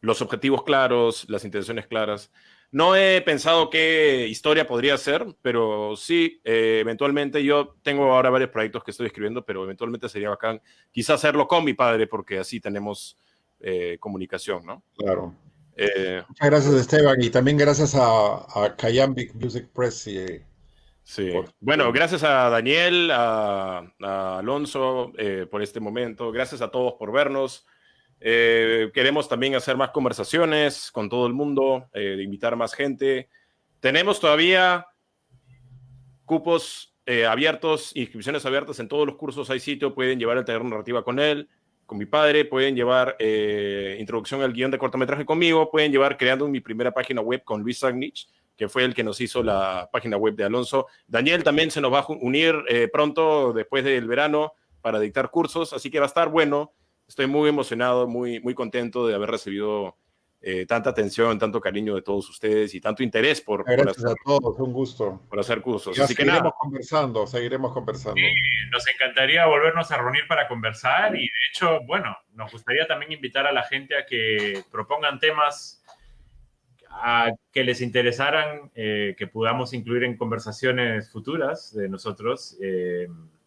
los objetivos claros, las intenciones claras. No he pensado qué historia podría ser, pero sí, eventualmente yo tengo ahora varios proyectos que estoy escribiendo, pero eventualmente sería bacán quizás hacerlo con mi padre, porque así tenemos comunicación, ¿no? Claro. Muchas gracias, Esteban, y también gracias a Cayambic Music Press. Sí. Bueno, gracias a Daniel, a Alonso por este momento. Gracias a todos por vernos. Queremos también hacer más conversaciones con todo el mundo, de invitar más gente. Tenemos todavía cupos abiertos, inscripciones abiertas en todos los cursos. Hay sitio, pueden llevar el taller de narrativa con él, con mi padre, pueden llevar introducción al guión de cortometraje conmigo, pueden llevar creando mi primera página web con Luis Sagnich, que fue el que nos hizo la página web de Alonso. Daniel también se nos va a unir pronto, después del verano, para dictar cursos, así que va a estar bueno. Estoy muy emocionado, muy, muy contento de haber recibido tanta atención, tanto cariño de todos ustedes y tanto interés Gracias a todos, un gusto. Por hacer cursos. Ya Así que seguiremos conversando, seguiremos conversando. Nos encantaría volvernos a reunir para conversar y de hecho, bueno, nos gustaría también invitar a la gente a que propongan temas que les interesaran, que podamos incluir en conversaciones futuras de nosotros,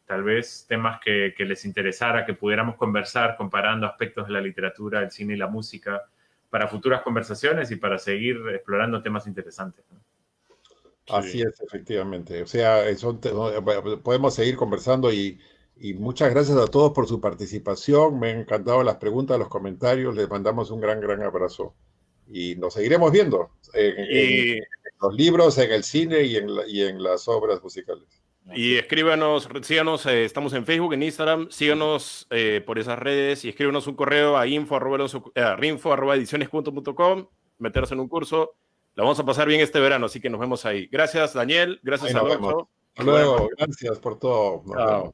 tal vez temas que les interesara, que pudiéramos conversar comparando aspectos de la literatura, el cine y la música para futuras conversaciones y para seguir explorando temas interesantes, ¿no? Así es, efectivamente. O sea, podemos seguir conversando y muchas gracias a todos por su participación. Me han encantado las preguntas, los comentarios. Les mandamos un gran, gran abrazo. Y nos seguiremos viendo en los libros, en el cine y en las obras musicales. Y escríbanos, síganos, estamos en Facebook, en Instagram, síganos por esas redes y escríbanos un correo a info@ediciones.com, meterse en un curso. La vamos a pasar bien este verano, así que nos vemos ahí. Gracias, Daniel. Gracias, Alonso. Hasta luego. Gracias por todo. Chao.